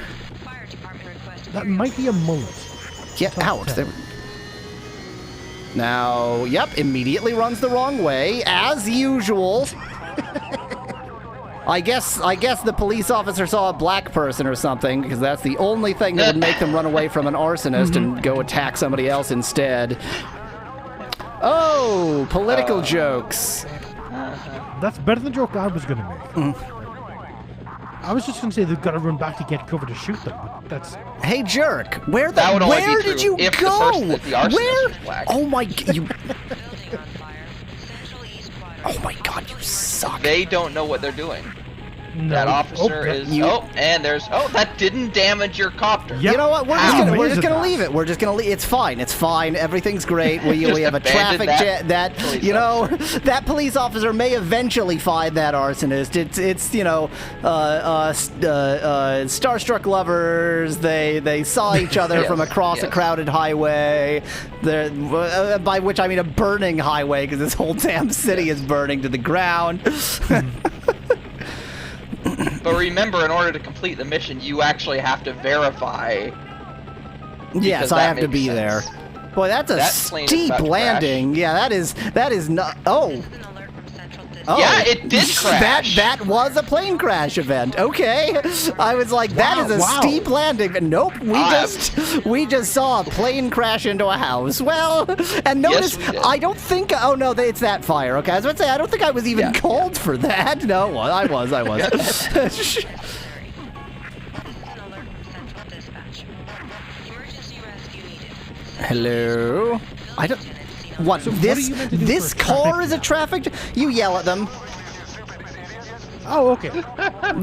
Fire department requested. That might be a mullet. Get out. There- Now, yep, immediately runs the wrong way, as usual. I guess the police officer saw a black person or something, because that's the only thing that would make them run away from an arsonist and go attack somebody else instead. Oh, political jokes. That's better than the joke I was going to make. I was just going to say they've got to run back to get cover to shoot them, but that's... Hey, jerk! Where That would only be where did true you if the go? person that the arsonist Where? was black. Oh my! You, Building on fire. Central East Quadrant. oh my God! You suck. They don't know what they're doing. No. That officer that- is. you- And there's. Oh, that didn't damage your copter. Yep. You know what? We're How just amazing gonna that. leave it. We're just gonna leave. It's fine. It's fine. Everything's great. We Just have a abandon traffic that jam. That police that police officer may eventually find that arsonist. It's starstruck lovers. They saw each other Yes, from across a yes. crowded highway. By which I mean a burning highway, because this whole damn city is burning to the ground. But remember, in order to complete the mission, you actually have to verify. Yes, because I that have to makes be sense. there. Boy, that's a That plane is steep about to landing. Yeah, that is not. Oh. An alert from Central District. Oh, Yeah, it did crash. That was a plane crash event. Okay, I was like, that is a steep landing. But nope, we just saw a plane crash into a house. Well, and notice, we did. I don't think. Oh no, it's that fire. Okay, I was about to say, I don't think I was even called for that. No, I was. An alert from Central Dispatch. Emergency rescue needed. Hello. I don't. What? So what are This you meant to do this for a traffic car is a jam? traffic. You yell at them. Oh, okay.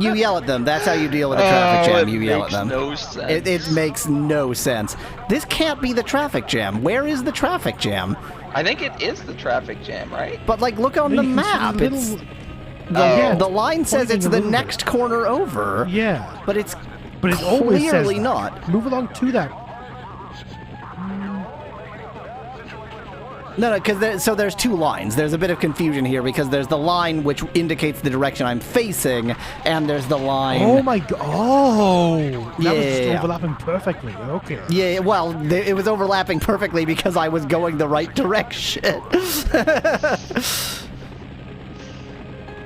You yell at them. That's how you deal with a traffic jam. You yell at them. No sense. It makes no sense. This can't be the traffic jam. Where is the traffic jam? I think it is the traffic jam, right? But like, look on the You can see map. little- It's Yeah, the line says pointing it's a the little bit. next corner over. Yeah, But it's but it always says clearly that. not. Move along to that. No, because so there's two lines. There's a bit of confusion here because there's the line which indicates the direction I'm facing, and there's the line. Oh my god! Oh, that was just Yeah. overlapping perfectly. Okay. Yeah, well, it was overlapping perfectly because I was going the right direction.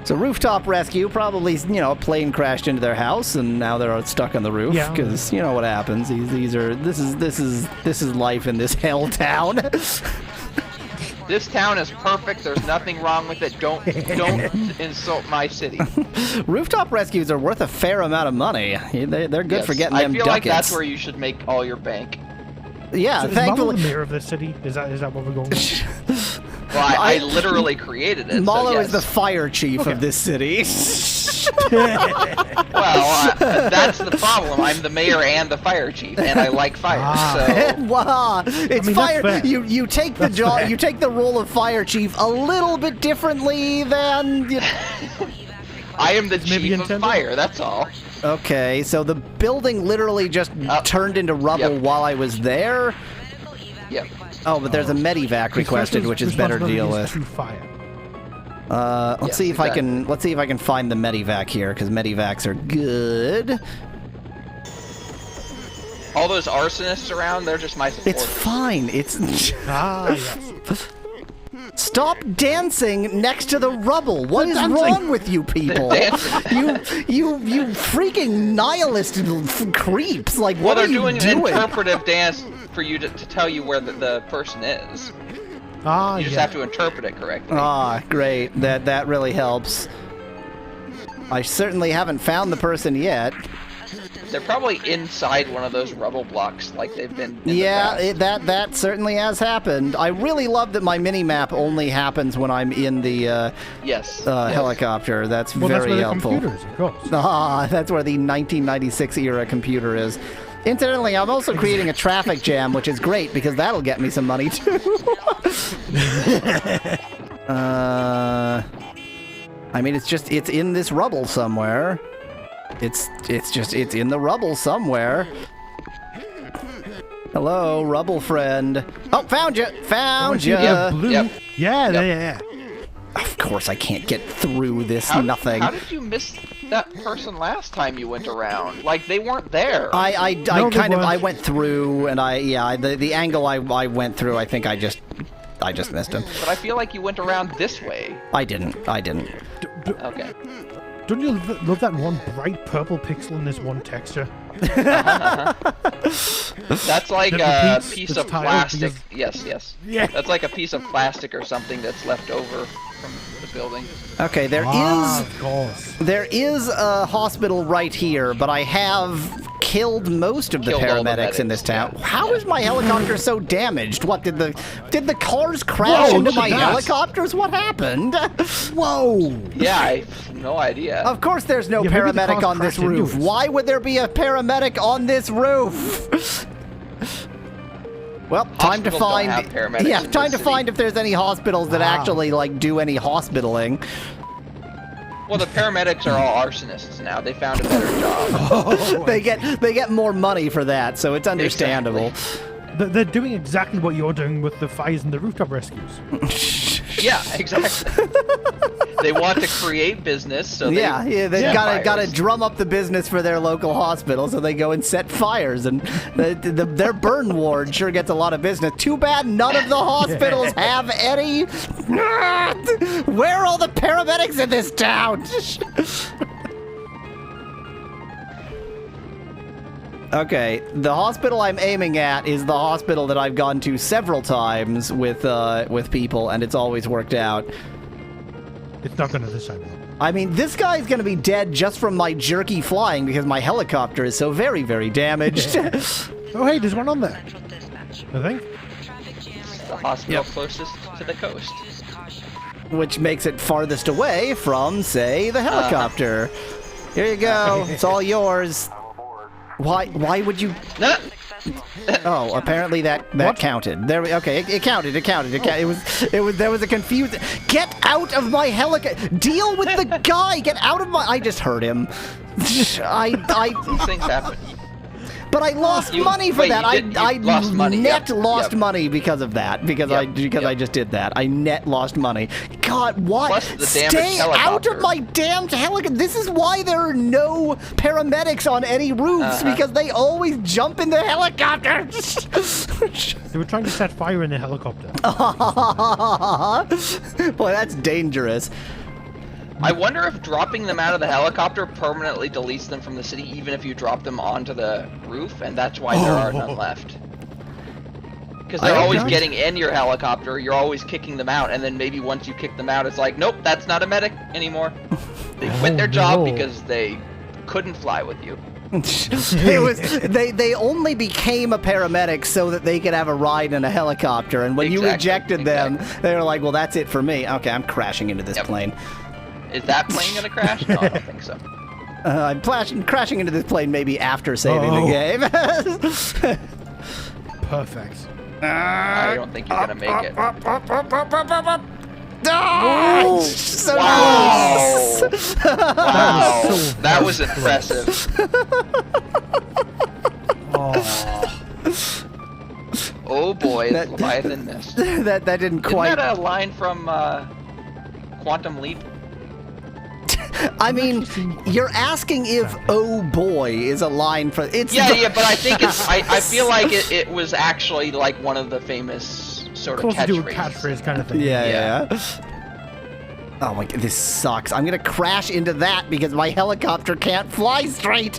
So rooftop rescue, probably, a plane crashed into their house and now they're stuck on the roof Yeah. because you know what happens. This is life in this hell town. This town is perfect. There's nothing wrong with it. Don't insult my city. Rooftop rescues are worth a fair amount of money. They're good for Yes, getting I them feel ducats. like that's where you should make all your bank. Yeah, So is Mallow thankfully. the mayor of this city? Is that what we're going with? Well, I literally created it. Mallow so is the yes. fire chief of this city. Well, that's the problem. I'm the mayor and the fire chief, and I like fire. So Wow, it's mean, that's fire. fair. You take the job. fair. You take the role of fire chief a little bit differently than. I am the Maybe chief of intended? fire. That's all. Okay, so the building literally just turned into rubble Yep. while I was there. Yep. Oh, but there's a medivac requested, which is better to deal with. To fire. Let's Yes, see if exactly. let's see if I can find the medivac here because medivacs are good. All those arsonists around, they're just my supporters. It's fine. It's Ah, yes. stop dancing next to the rubble. What is dancing. wrong with you people? dancing. You freaking nihilist creeps! Like, Well, what they're are you doing an doing? interpretive dance for you to tell you where the person is. Ah, You just yeah. have to interpret it correctly. Ah, great. That really helps. I certainly haven't found the person yet. They're probably inside one of those rubble blocks, like they've been. In Yeah, the past. that certainly has happened. I really love that my mini map only happens when I'm in the Yes. Yes. helicopter. That's Well, that's very where the helpful. computers, of course. Ah, that's where the 1996 era computer is. Incidentally, I'm also creating a traffic jam, which is great because that'll get me some money too. I mean, it's in this rubble somewhere. It's in the rubble somewhere. Hello, rubble friend. Oh, found you! Found you! Yeah, blue. Yep. Yeah, Yep. yeah. Of course, I can't get through this. How Nothing. did you miss that person last time you went around? Like they weren't there. I No, they kind of weren't. went through, and the angle I went through, I think I just missed him. But I feel like you went around this way. I didn't. Okay. Don't you love that one bright purple pixel in this one texture? That's like That a repeats piece the of tile plastic. because- Yes. Yeah. That's like a piece of plastic or something that's left over from the building. Okay, there Of course. is a hospital right here, but I have killed most of the Killed all the paramedics in this medics, town. yeah. How is my helicopter so damaged? What did the cars crash Whoa, into look my at that. helicopters? What happened? Whoa! Yeah, I have no idea. Of course there's no Yeah, maybe the paramedic cars on this crashed into roof. us. Why would there be a paramedic on this roof? Well, time to Hospitals don't find have paramedics yeah, in time this to city. find if there's any hospitals that Wow. actually like do any hospitaling. Well, the paramedics are all arsonists now. They found a better job. They get more money for that, so it's understandable. They're doing exactly what you're doing with the fires and the rooftop rescues. Yeah, exactly. They want to create business, so they They've set gotta fires. drum up the business for their local hospital, so they go and set fires, and their burn ward sure gets a lot of business. Too bad none of the hospitals have any. Where are all the paramedics in this town? Okay, the hospital I'm aiming at is the hospital that I've gone to several times with people, and it's always worked out. It's not going to this time, though. I mean, this guy's gonna be dead just from my jerky flying because my helicopter is so very, very damaged. Oh, hey, there's one on there. Central dispatch. I think. The hospital Yep. closest to the coast. Which makes it farthest away from, say, the helicopter. Here you go. It's all yours. Why would you? No. Successful. Oh, apparently that counted. There we. Okay, it counted. There was a confusion. Get out of my helicopter. Deal with the guy. Get out of my. I just hurt him. These things happen. But I lost money for that. I lost money. Net Yep. lost Yep. money because of that. Because I just did that. I net lost money. God, why? Plus the damaged Stay out helicopter. of my damned helicopter. This is why there are no paramedics on any roofs because they always jump in the helicopter. They were trying to set fire in the helicopter. Boy, that's dangerous. I wonder if dropping them out of the helicopter permanently deletes them from the city, even if you drop them onto the roof, and that's why there are none left. Because they're always getting in your helicopter, you're always kicking them out, and then maybe once you kick them out, it's like, nope, that's not a medic anymore. They quit their job because they couldn't fly with you. They only became a paramedic so that they could have a ride in a helicopter, and when you rejected them, they were like, well, that's it for me. Okay, I'm crashing into this plane. Is that plane gonna crash? No, I don't think so. I'm crashing into this plane maybe after saving the game. Perfect. I don't think you're gonna make it. Oh, so Wow! close. Wow! so That was impressive. Oh boy, Leviathan missed. that didn't quite. Isn't that a line from Quantum Leap? I mean, you're asking if "oh boy" is a line for it's. Yeah, but I think it's. I feel like it was actually like one of the famous sort of Close to a catchphrases. catchphrase kind of thing. Yeah. Oh my god, this sucks. I'm gonna crash into that because my helicopter can't fly straight.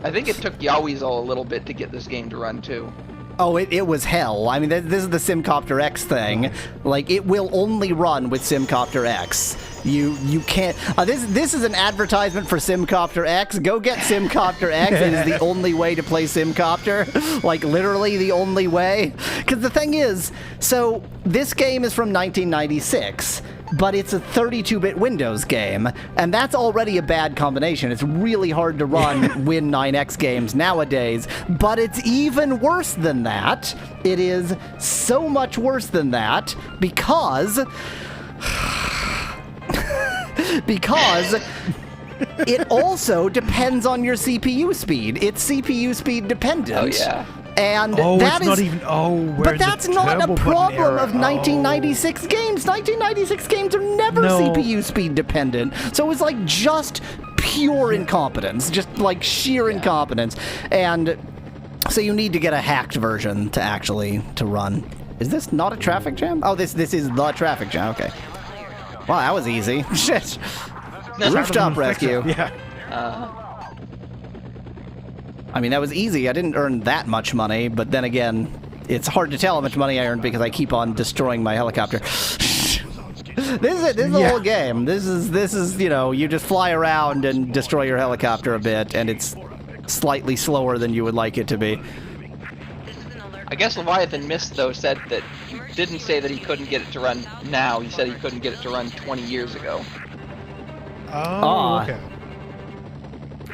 I think it took Yahweasel a little bit to get this game to run too. Oh, it was hell. I mean, this is the SimCopter X thing. Like, it will only run with SimCopter X. You can't. This is an advertisement for SimCopter X. Go get SimCopter X. It is the only way to play SimCopter. Like, literally the only way. Because the thing is, so this game is from 1996. But it's a 32-bit Windows game, and that's already a bad combination. It's really hard to run Win9X games nowadays, but it's even worse than that. It is so much worse than that because it also depends on your CPU speed. It's CPU speed dependent. Oh yeah. And that is not even. But that's not a problem of 1996 games. 1996 games are never CPU speed dependent. So it's like just pure incompetence, just like sheer incompetence. And so you need to get a hacked version to run. Is this not a traffic jam? Oh, this is the traffic jam. Okay. Wow, that was easy. Shit. Rooftop rescue. Yeah. I mean, that was easy. I didn't earn that much money, but then again, it's hard to tell how much money I earned because I keep on destroying my helicopter. This is it. This is the whole game. This is you just fly around and destroy your helicopter a bit, and it's slightly slower than you would like it to be. I guess Leviathan missed though. Said that he didn't say that he couldn't get it to run now. He said he couldn't get it to run 20 years ago. Oh, okay.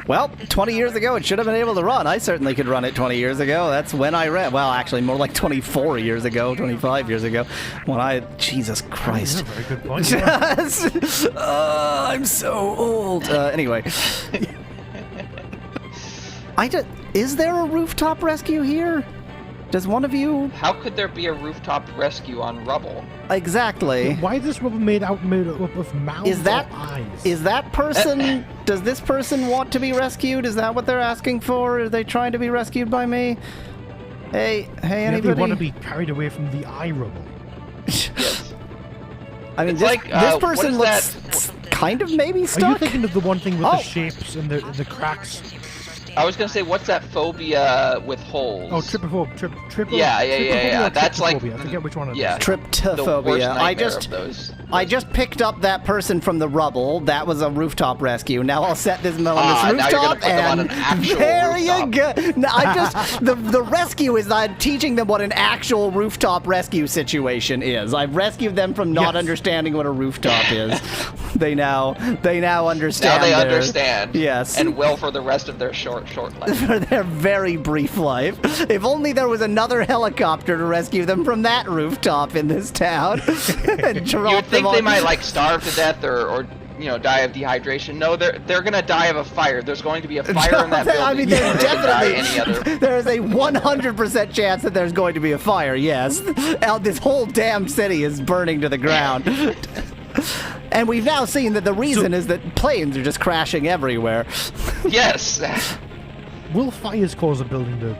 Well, 20 years ago, it should have been able to run. I certainly could run it 20 years ago. That's when I ran. Well, actually, more like 24 years ago, 25 years ago. Jesus Christ. That's a very good point. Yeah. I'm so old. Anyway. Is there a rooftop rescue here? Does one of you... How could there be a rooftop rescue on rubble? Exactly. Why is this rubble made up of mouths or eyes? Is that person... Does this person want to be rescued? Is that what they're asking for? Are they trying to be rescued by me? Hey, anybody? They want to be carried away from the eye rubble. Yes. I mean, this person looks kind of maybe stuck. Are you thinking of the one thing with the shapes and the cracks? I was gonna say, what's that phobia with holes? Oh, trypophobia. Yeah. That's like, I forget which one it is. yeah, Tryptophobia. I just picked up that person from the rubble. That was a rooftop rescue. Now I'll set this on this rooftop, now you're gonna put them on an actual there rooftop. you go. No, the rescue is I'm teaching them what an actual rooftop rescue situation is. I've rescued them from not understanding what a rooftop is. They now understand. Now they their- understand. Yes. And will for the rest of their short life. For their very brief life. If only there was another helicopter to rescue them from that rooftop in this town. And drop You would think them they on- might like starve to death or die of dehydration. No, they're gonna die of a fire. There's going to be a fire in that building. I mean, there's before they can die any definitely other. there is a 100% chance that there's going to be a fire. Yes, this whole damn city is burning to the ground. And we've now seen that the reason is that planes are just crashing everywhere. Yes. Will fires cause a building to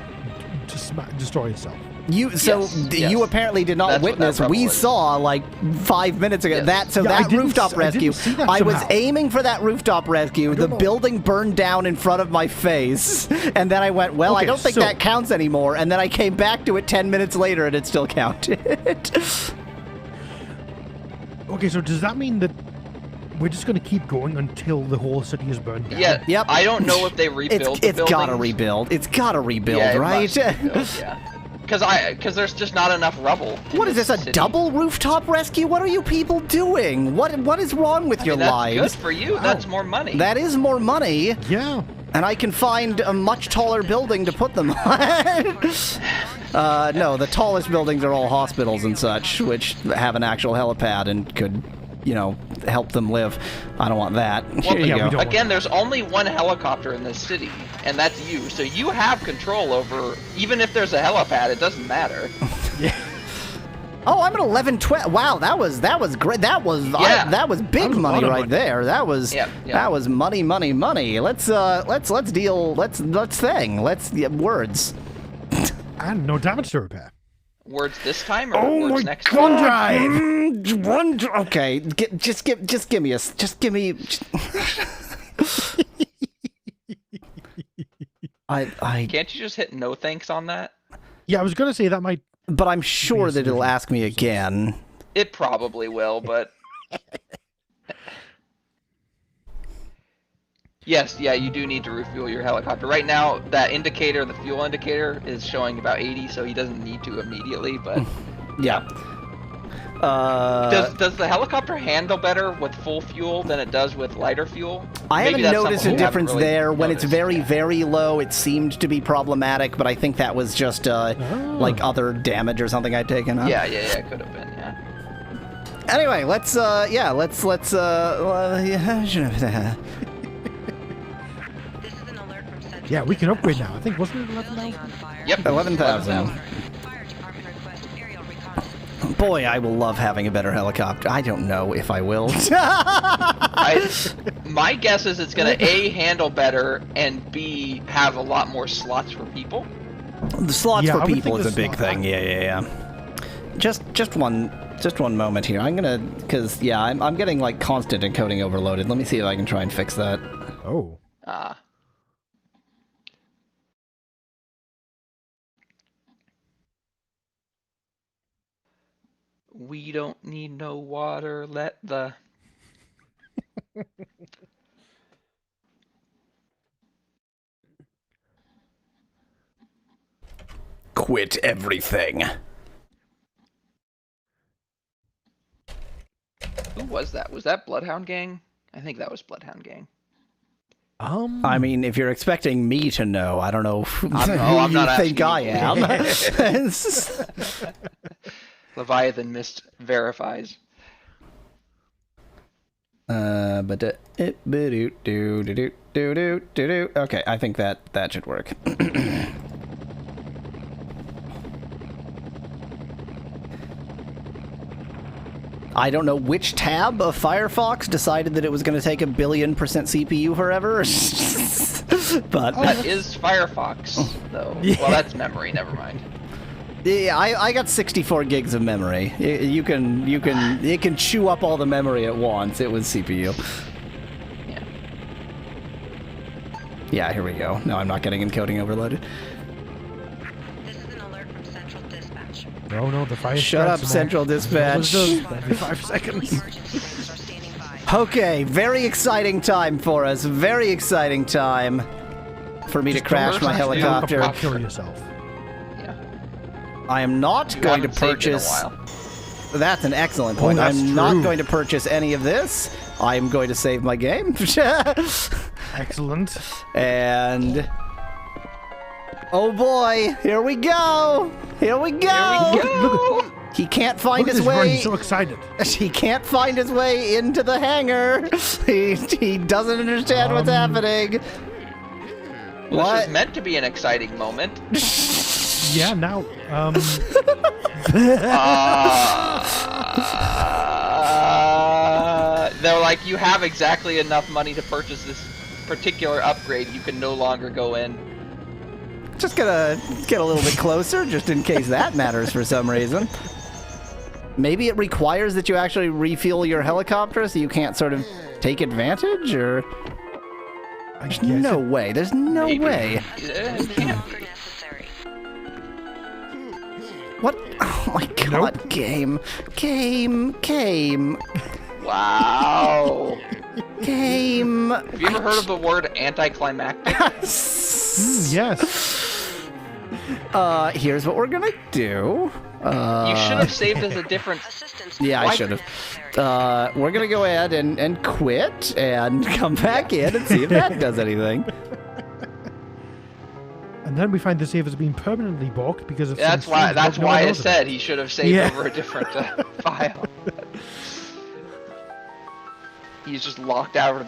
destroy itself? You Yes. apparently did not That's what witness. that We rubble is. saw like 5 minutes ago Yes. Yeah, that rooftop I rescue. didn't see that I was somehow. aiming for that rooftop rescue. The know. building burned down in front of my face, and then I went, "Well, I Okay, don't think so- that counts anymore." And then I came back to it 10 minutes later, and it still counted. Okay, so does that mean that we're just going to keep going until the whole city is burned down? Yeah. Yep. I don't know if they rebuild the It's gotta buildings. rebuild. It's gotta rebuild, Yeah, it right? must rebuild, yeah. Because there's just not enough rubble. What is this, a city. double rooftop rescue? What are you people doing? What is wrong with I your mean, that's lives? good for you. That's more money. That is more money. Yeah. And I can find a much taller building to put them on. No, the tallest buildings are all hospitals and such, which have an actual helipad and could, help them live. I don't want that. Well, Here you yeah, we go. don't. Again, there's only one helicopter in this city, and that's you. So you have control over. Even if there's a helipad, it doesn't matter. Oh, I'm at 1112. Wow, that was great. That was big That was a money lot of right money. there. That was Yeah. that was money. Let's words. And no damage to repair. Words this time or Oh words my next god! time? Drive! Okay, just give me. I Can't you just hit no thanks on that? Yeah, I was going to say that might. but I'm sure that it'll ask me again. It probably will, but yes, yeah, you do need to refuel your helicopter. Right now, that indicator, the fuel indicator, is showing about 80, so he doesn't need to immediately. But Yeah. does the helicopter handle better with full fuel than it does with lighter fuel? I Maybe haven't that's noticed a something we haven't difference really there. When it's noticed. very, Yeah. very low, it seemed to be problematic, but I think that was just like other damage or something I'd taken. Huh? Yeah, it could have been. Yeah. Anyway, let's This is an alert from Central. Yeah, we can upgrade now. I think, wasn't it 11 now? Building on fire. Yep. 11,000. Fire department request aerial reconnaissance. Boy, I will love having a better helicopter. I don't know if I will. My guess is it's gonna A, handle better, and B, have a lot more slots for people. The slots Yeah, for I would people think is a the big slot- thing. Yeah. Just one moment here. I'm gonna, cause yeah, I'm getting like constant encoding overloaded. Let me see if I can try and fix that. Oh. We don't need no water, let the... Quit everything. Who was that? Was that Bloodhound Gang? I think that was Bloodhound Gang. I mean, if you're expecting me to know, I don't know who I'm you not think I asking am. Leviathan missed verifies. Okay, I think that should work. I don't know which tab of Firefox decided that it was going to take 1 billion% CPU forever, but That is Firefox, though. Well, that's memory. Never mind. yeah, I got 64 gigs of memory. It can chew up all the memory at once. It was CPU. Yeah. Yeah, here we go. No, I'm not getting encoding overloaded. This is an alert from Central Dispatch. No, the fire. Shut up, Central Dispatch. Every 5 seconds. Emergency teams are standing by. Okay, very exciting time for us. Very exciting time for me to crash my helicopter. Kill yourself. Yeah. I am not going to Haven't saved in a purchase. while. That's an excellent point. that's I'm not true. going to purchase any of this. I'm going to save my game. Excellent. And... oh boy, here we go! Here we go! Look He can't find at his this run, way... he's so excited. he can't find his way into the hangar! He doesn't understand what's happening! Well, What? this is meant to be an exciting moment. Yeah, now, They're like, you have exactly enough money to purchase this particular upgrade. You can no longer go in. Just gonna get a little bit closer, just in case that matters for some reason. Maybe it requires that you actually refuel your helicopter so you can't sort of take advantage, or... there's no way. There's no Maybe. way. Assistance no longer necessary. What? Oh my god, game. Game. Wow. Game. Have you ever heard of the word anticlimactic? yes. Here's what we're gonna do. You should have saved as a different... Assistance Yeah, no I longer should have. necessary. We're gonna go ahead and quit and come back in and see if that does anything. And then we find the save has been permanently balked because of That's some why. strange That's bug no why one I knows about. said he should have saved Yeah. over a different file. He's just locked out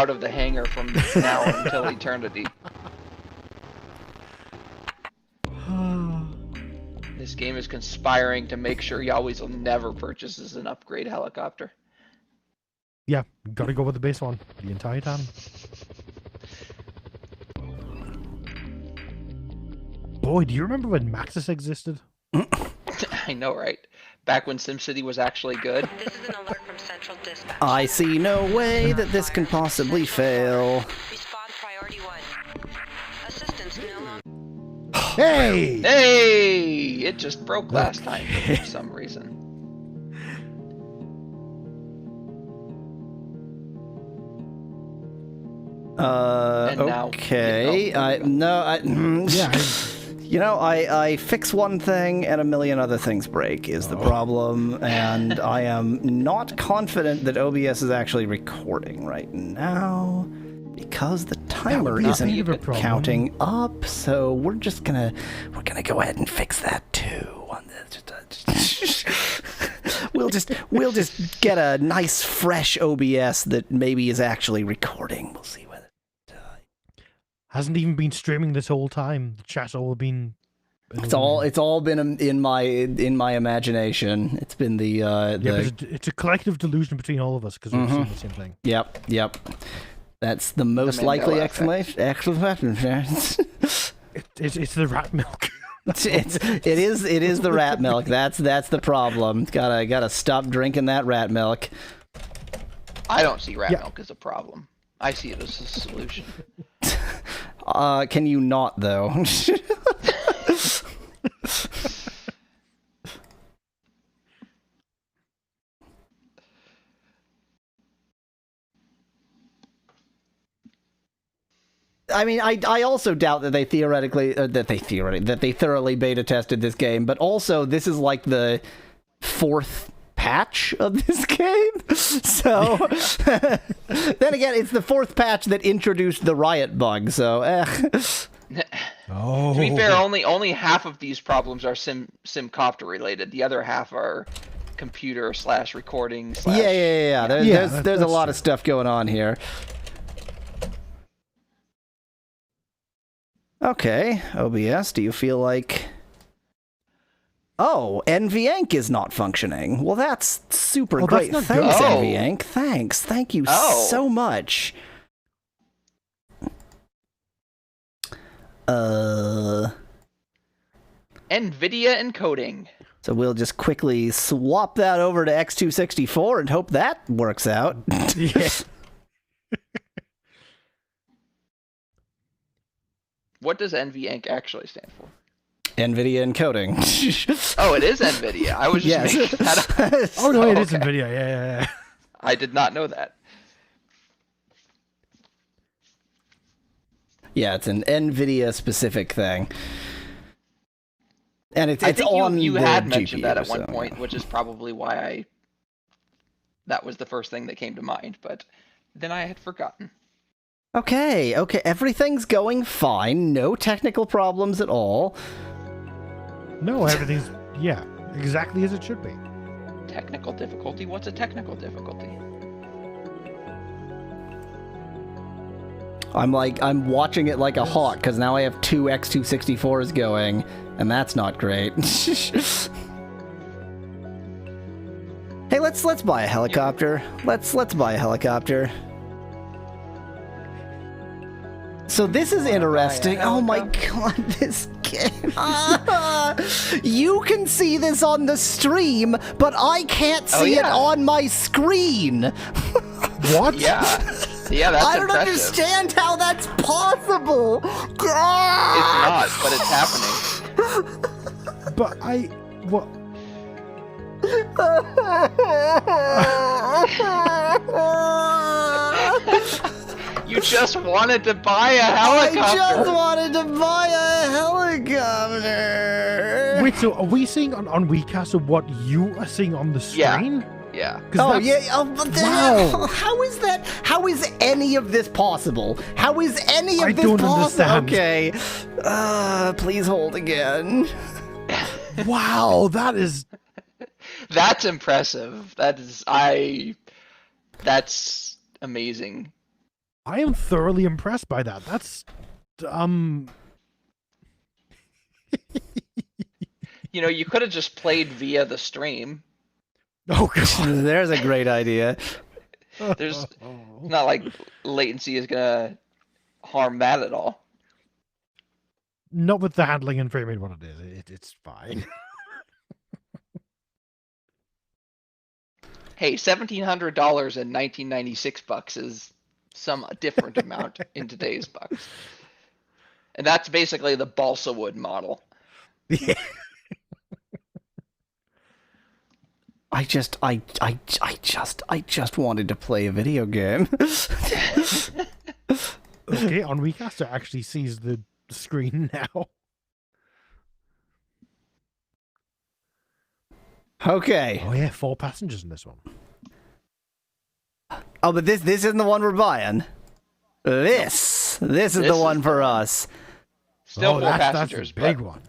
of the hangar from now until eternity. This game is conspiring to make sure Yahweasel never purchases an upgrade helicopter. Yeah, gotta go with the base one the entire time. Boy, do you remember when Maxis existed? I know, right? Back when SimCity was actually good. This is an alert from Central Dispatch. I see no way that this can possibly fail. Respawn priority 1. Assistance no longer. Hey! Hey! It just broke last time for some reason. And now- Okay. Yeah, You know, I fix one thing and a million other things break is the problem, and I am not confident that OBS is actually recording right now because the timer be a isn't bit of a problem. counting up. So we're gonna go ahead and fix that too. We'll just get a nice fresh OBS that maybe is actually recording. We'll see whether. hasn't even been streaming this whole time. The chat's all been. It's all been in my imagination. It's been the Yeah, but it's a collective delusion between all of us because we're seeing the same thing. Yep. That's the most Mandela likely effect. explanation. It's the rat milk. it is the rat milk. That's the problem. Gotta stop drinking that rat milk. I don't see rat Yeah. milk as a problem. I see it as a solution. Can you not though? I mean, I also doubt that they thoroughly beta tested this game, but also this is like the fourth patch of this game. So then again, it's the fourth patch that introduced the riot bug. So Oh. To be fair, only half of these problems are SimCopter related. The other half are computer / recording / yeah. There's a that's lot true. of stuff going on here. Okay, OBS, do you feel like... Oh, NVEnc is not functioning. Well, that's super Oh, that's great. not Thanks, good. NVEnc. Thanks. Thank you Oh. so much. NVIDIA encoding. So we'll just quickly swap that over to X264 and hope that works out. Yeah. What does NVEnc actually stand for? NVIDIA encoding. Oh, it is NVIDIA. I was just making that up. Oh no, it is Okay. NVIDIA. Yeah. I did not know that. Yeah, it's an NVIDIA specific thing. And it's I think on you the had GPU, mentioned that at one so- point, which is probably why I that was the first thing that came to mind, but then I had forgotten. Okay, everything's going fine. No technical problems at all. No, everything's, yeah, exactly as it should be. Technical difficulty? What's a technical difficulty? I'm watching it like a hawk, because now I have two X264s going, and that's not great. Hey, let's buy a helicopter. Let's buy a helicopter. So this is interesting. Oh my god, this game. You can see this on the stream, but I can't see it on my screen. What? Yeah. Yeah, that's I don't impressive. understand how that's possible. It's not, but it's happening. But what? You just wanted to buy a helicopter. I just wanted to buy a helicopter. Wait, so are we seeing on WeCast what you are seeing on the screen? Yeah. Oh yeah! Oh, but Wow. How is that? How is any of this possible? How is any of I this don't possible? understand. Okay, please hold again. Wow, that is. That's impressive. That's amazing. I am thoroughly impressed by that. That's You know, you could have just played via the stream. Oh god. There's a great idea. There's not like latency is gonna harm that at all. Not with the handling and framing what it is. It's fine. Hey, $1,700 in 1996 bucks is some different amount in today's bucks, and that's basically the balsa wood model. Yeah. I just wanted to play a video game. Okay, on WeCaster actually sees the screen now. Okay. Oh yeah, 4 passengers in this one. Oh, but this isn't the one we're buying. This is the one for us. Still 4 that's passengers, a big but one.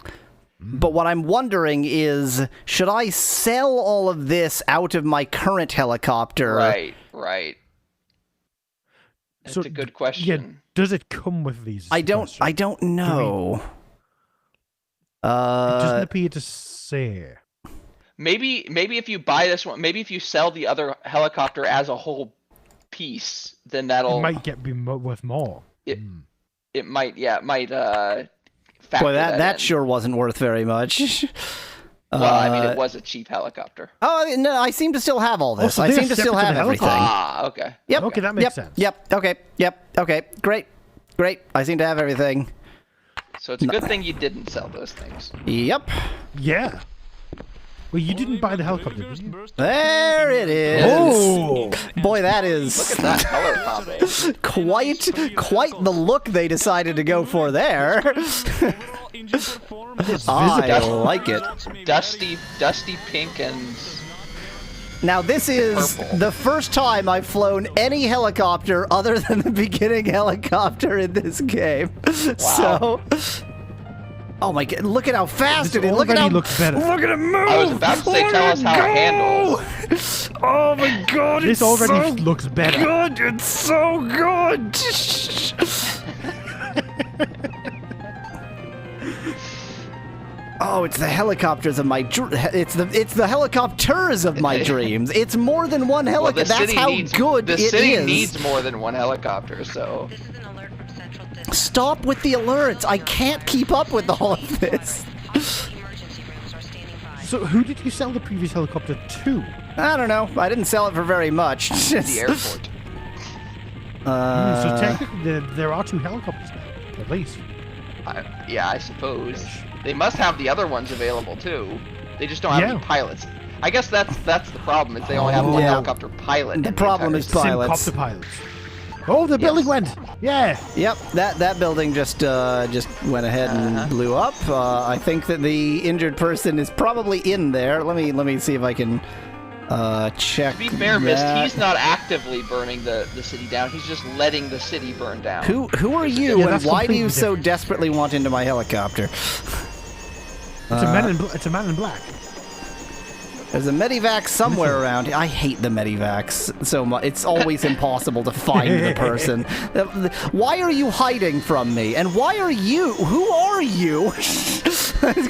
But what I'm wondering is, should I sell all of this out of my current helicopter? right. That's So, a good Yeah, question. does it come with these? I don't know. It doesn't appear to say. Maybe if you buy this one, maybe if you sell the other helicopter as a whole piece, then that'll It might be worth more. It might factor Boy, that in. sure wasn't worth very much. Well, I mean, it was a cheap helicopter. Oh no, I seem to still have all this. so I they're seem to still separate have to the everything. Ah, okay. Yep. Okay, that makes sense. Yep. Okay. Great. I seem to have everything. So it's a good thing you didn't sell those things. Yep. Yeah. Well, you didn't buy the helicopter, did you? There it is. Oh! Boy, that Look is at that color combination. quite the look they decided to go for there. I like it. Dusty pink and Now, this is Purple. the first time I've flown any helicopter other than the beginning helicopter in this game. So, oh my god, look at how fast it is. Look at how looks better. Look at it move. I was about to say, tell us how it handles. Oh my god, This already looks better. good. It's so good. Oh, it's the helicopters of my it's the helicopters of my dreams. It's more than one Well, helicopter. That's how good the it city is. needs more than one helicopter, so This is an alert from Central District. Stop with the alerts. I can't keep up with all of this. Emergency rooms are standing by. So, who did you sell the previous helicopter to? I don't know. I didn't sell it for very much. the airport. So, technically, there are 2 helicopters now, at least. Yeah, I suppose. They must have the other ones available too. They just don't have any pilots. I guess that's the problem. Is they only have one Yeah. helicopter pilot. The in problem entire is city. pilots. SimCopter pilots. Oh, the building went! Yeah! Yep, that building just went ahead and blew up. I think that the injured person is probably in there. Let me see if I can Check. To be fair, Mist, that. he's not actively burning the city down. He's just letting the city burn down. Who are you, Yeah, and that's why do you completely so different. desperately want into my helicopter? It's a man in black. There's a medivac somewhere around. I hate the medivacs so much. It's always impossible to find the person. Why are you hiding from me? And why are you? Who are you?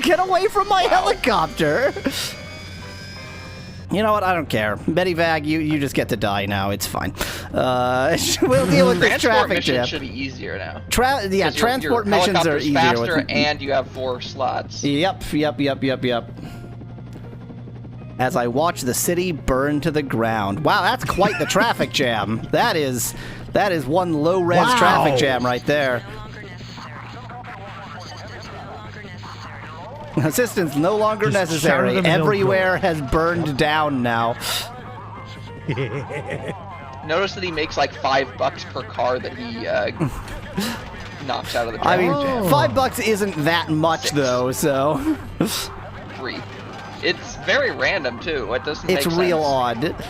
Get away from my helicopter! You know what? I don't care. Medivac, you just get to die now. It's fine. We'll deal with this Transport traffic missions jam. should be easier now. Yeah, 'Cause transport your missions are helicopter's easier. faster, and you have 4 slots. Yep. As I watch the city burn to the ground. Wow, that's quite the traffic jam. That is one low-res Wow. traffic jam right there. Assistance no longer necessary. Assistance no longer necessary. Just shout at them and they'll Everywhere go. has burned down now. Notice that he makes like $5 per car that he knocks out of the I traffic mean, jam. $5 isn't that much 6. though, so 3. It's very random too. It doesn't it's make real sense. odd.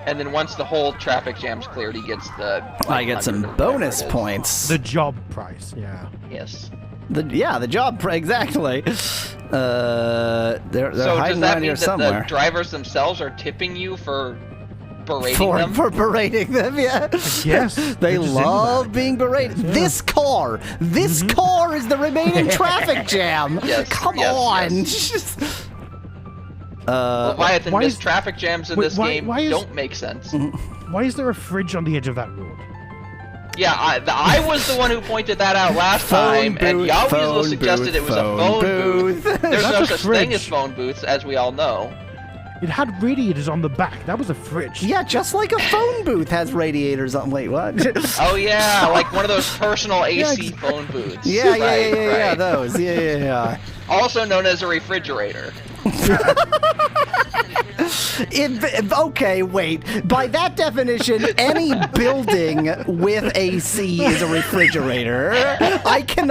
And then once the whole traffic jam's cleared, he gets the. I get some 100 or whatever bonus it is. points. The job price, yeah. Yes. The job exactly. They're So does hiding that around mean here that somewhere. the drivers themselves are tipping you for berating For them? berating them, yeah. Yes, They they're just into love that. being berated. This car is the remaining traffic jam. Yes, Come yes, on. yes. Uh, Leviathan, why missed is- traffic jams in wait, this why- game why is- don't make sense. Why is there a fridge on the edge of that road? Yeah, I was the one who pointed that out last time, and Yahweasel suggested it was a phone booth. There's no That's a such thing as fridge. phone booths, as we all know. It had radiators on the back. That was a fridge. yeah, just like a phone booth has radiators on. Wait, what? Oh yeah, like one of those personal AC ex- phone booths. yeah, Right. those. Yeah. Also known as a refrigerator. Okay, wait. By that definition, any building with AC is a refrigerator. I can't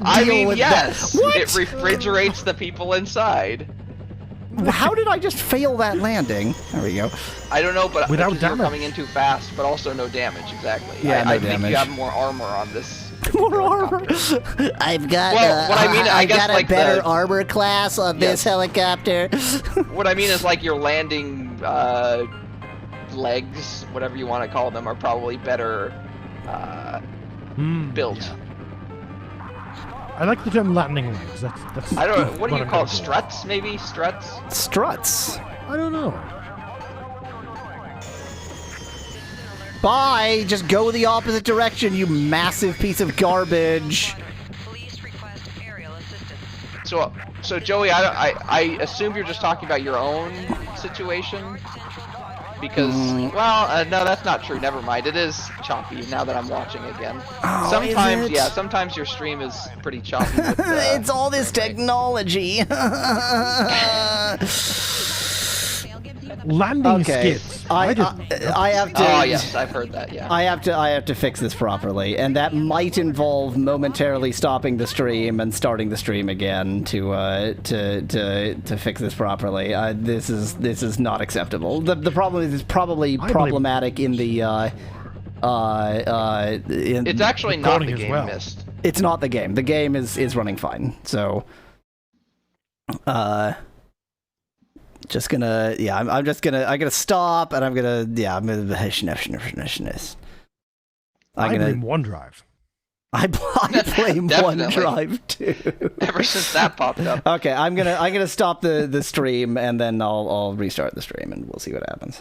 deal I mean, with yes, that. What? it refrigerates the people inside. How did I just fail that landing? There we go. I don't know, but Without because you're damage. coming in too fast, but also no damage, exactly. Yeah, no I think damage. you have more armor on this. More armor. I've got. Well, what I mean, I guess, got a like, better the- armor class on this Yes. helicopter. What I mean is, like, your landing legs, whatever you want to call them, are probably better built. Yeah. I like the term landing legs. That's I don't know, what do you I'm call it? gonna go with. Struts, maybe? Struts? Struts. I don't know. Bye. Just go the opposite direction, you massive piece of garbage. Police request aerial assistance. So Joey, I assume you're just talking about your own situation? Because, well, no, that's not true. Never mind. It is choppy now that I'm watching again. Oh, Sometimes, is it? yeah, sometimes your stream is pretty choppy. With, It's all this frame rate. technology. Landing Okay, skids. I have to. Oh, yes, I've heard that, yeah. I have to fix this properly, and that might involve momentarily stopping the stream and starting the stream again to fix this properly. This is not acceptable. The problem is it's probably believe- problematic in the It's actually not the recording as game well. missed. It's not the game. The game is running fine. So, just gonna, yeah, I'm gonna stop, and I'm gonna I blame OneDrive. I blame Definitely. OneDrive too. Ever since that popped up. Okay, I'm gonna stop the stream, and then I'll restart the stream, and we'll see what happens.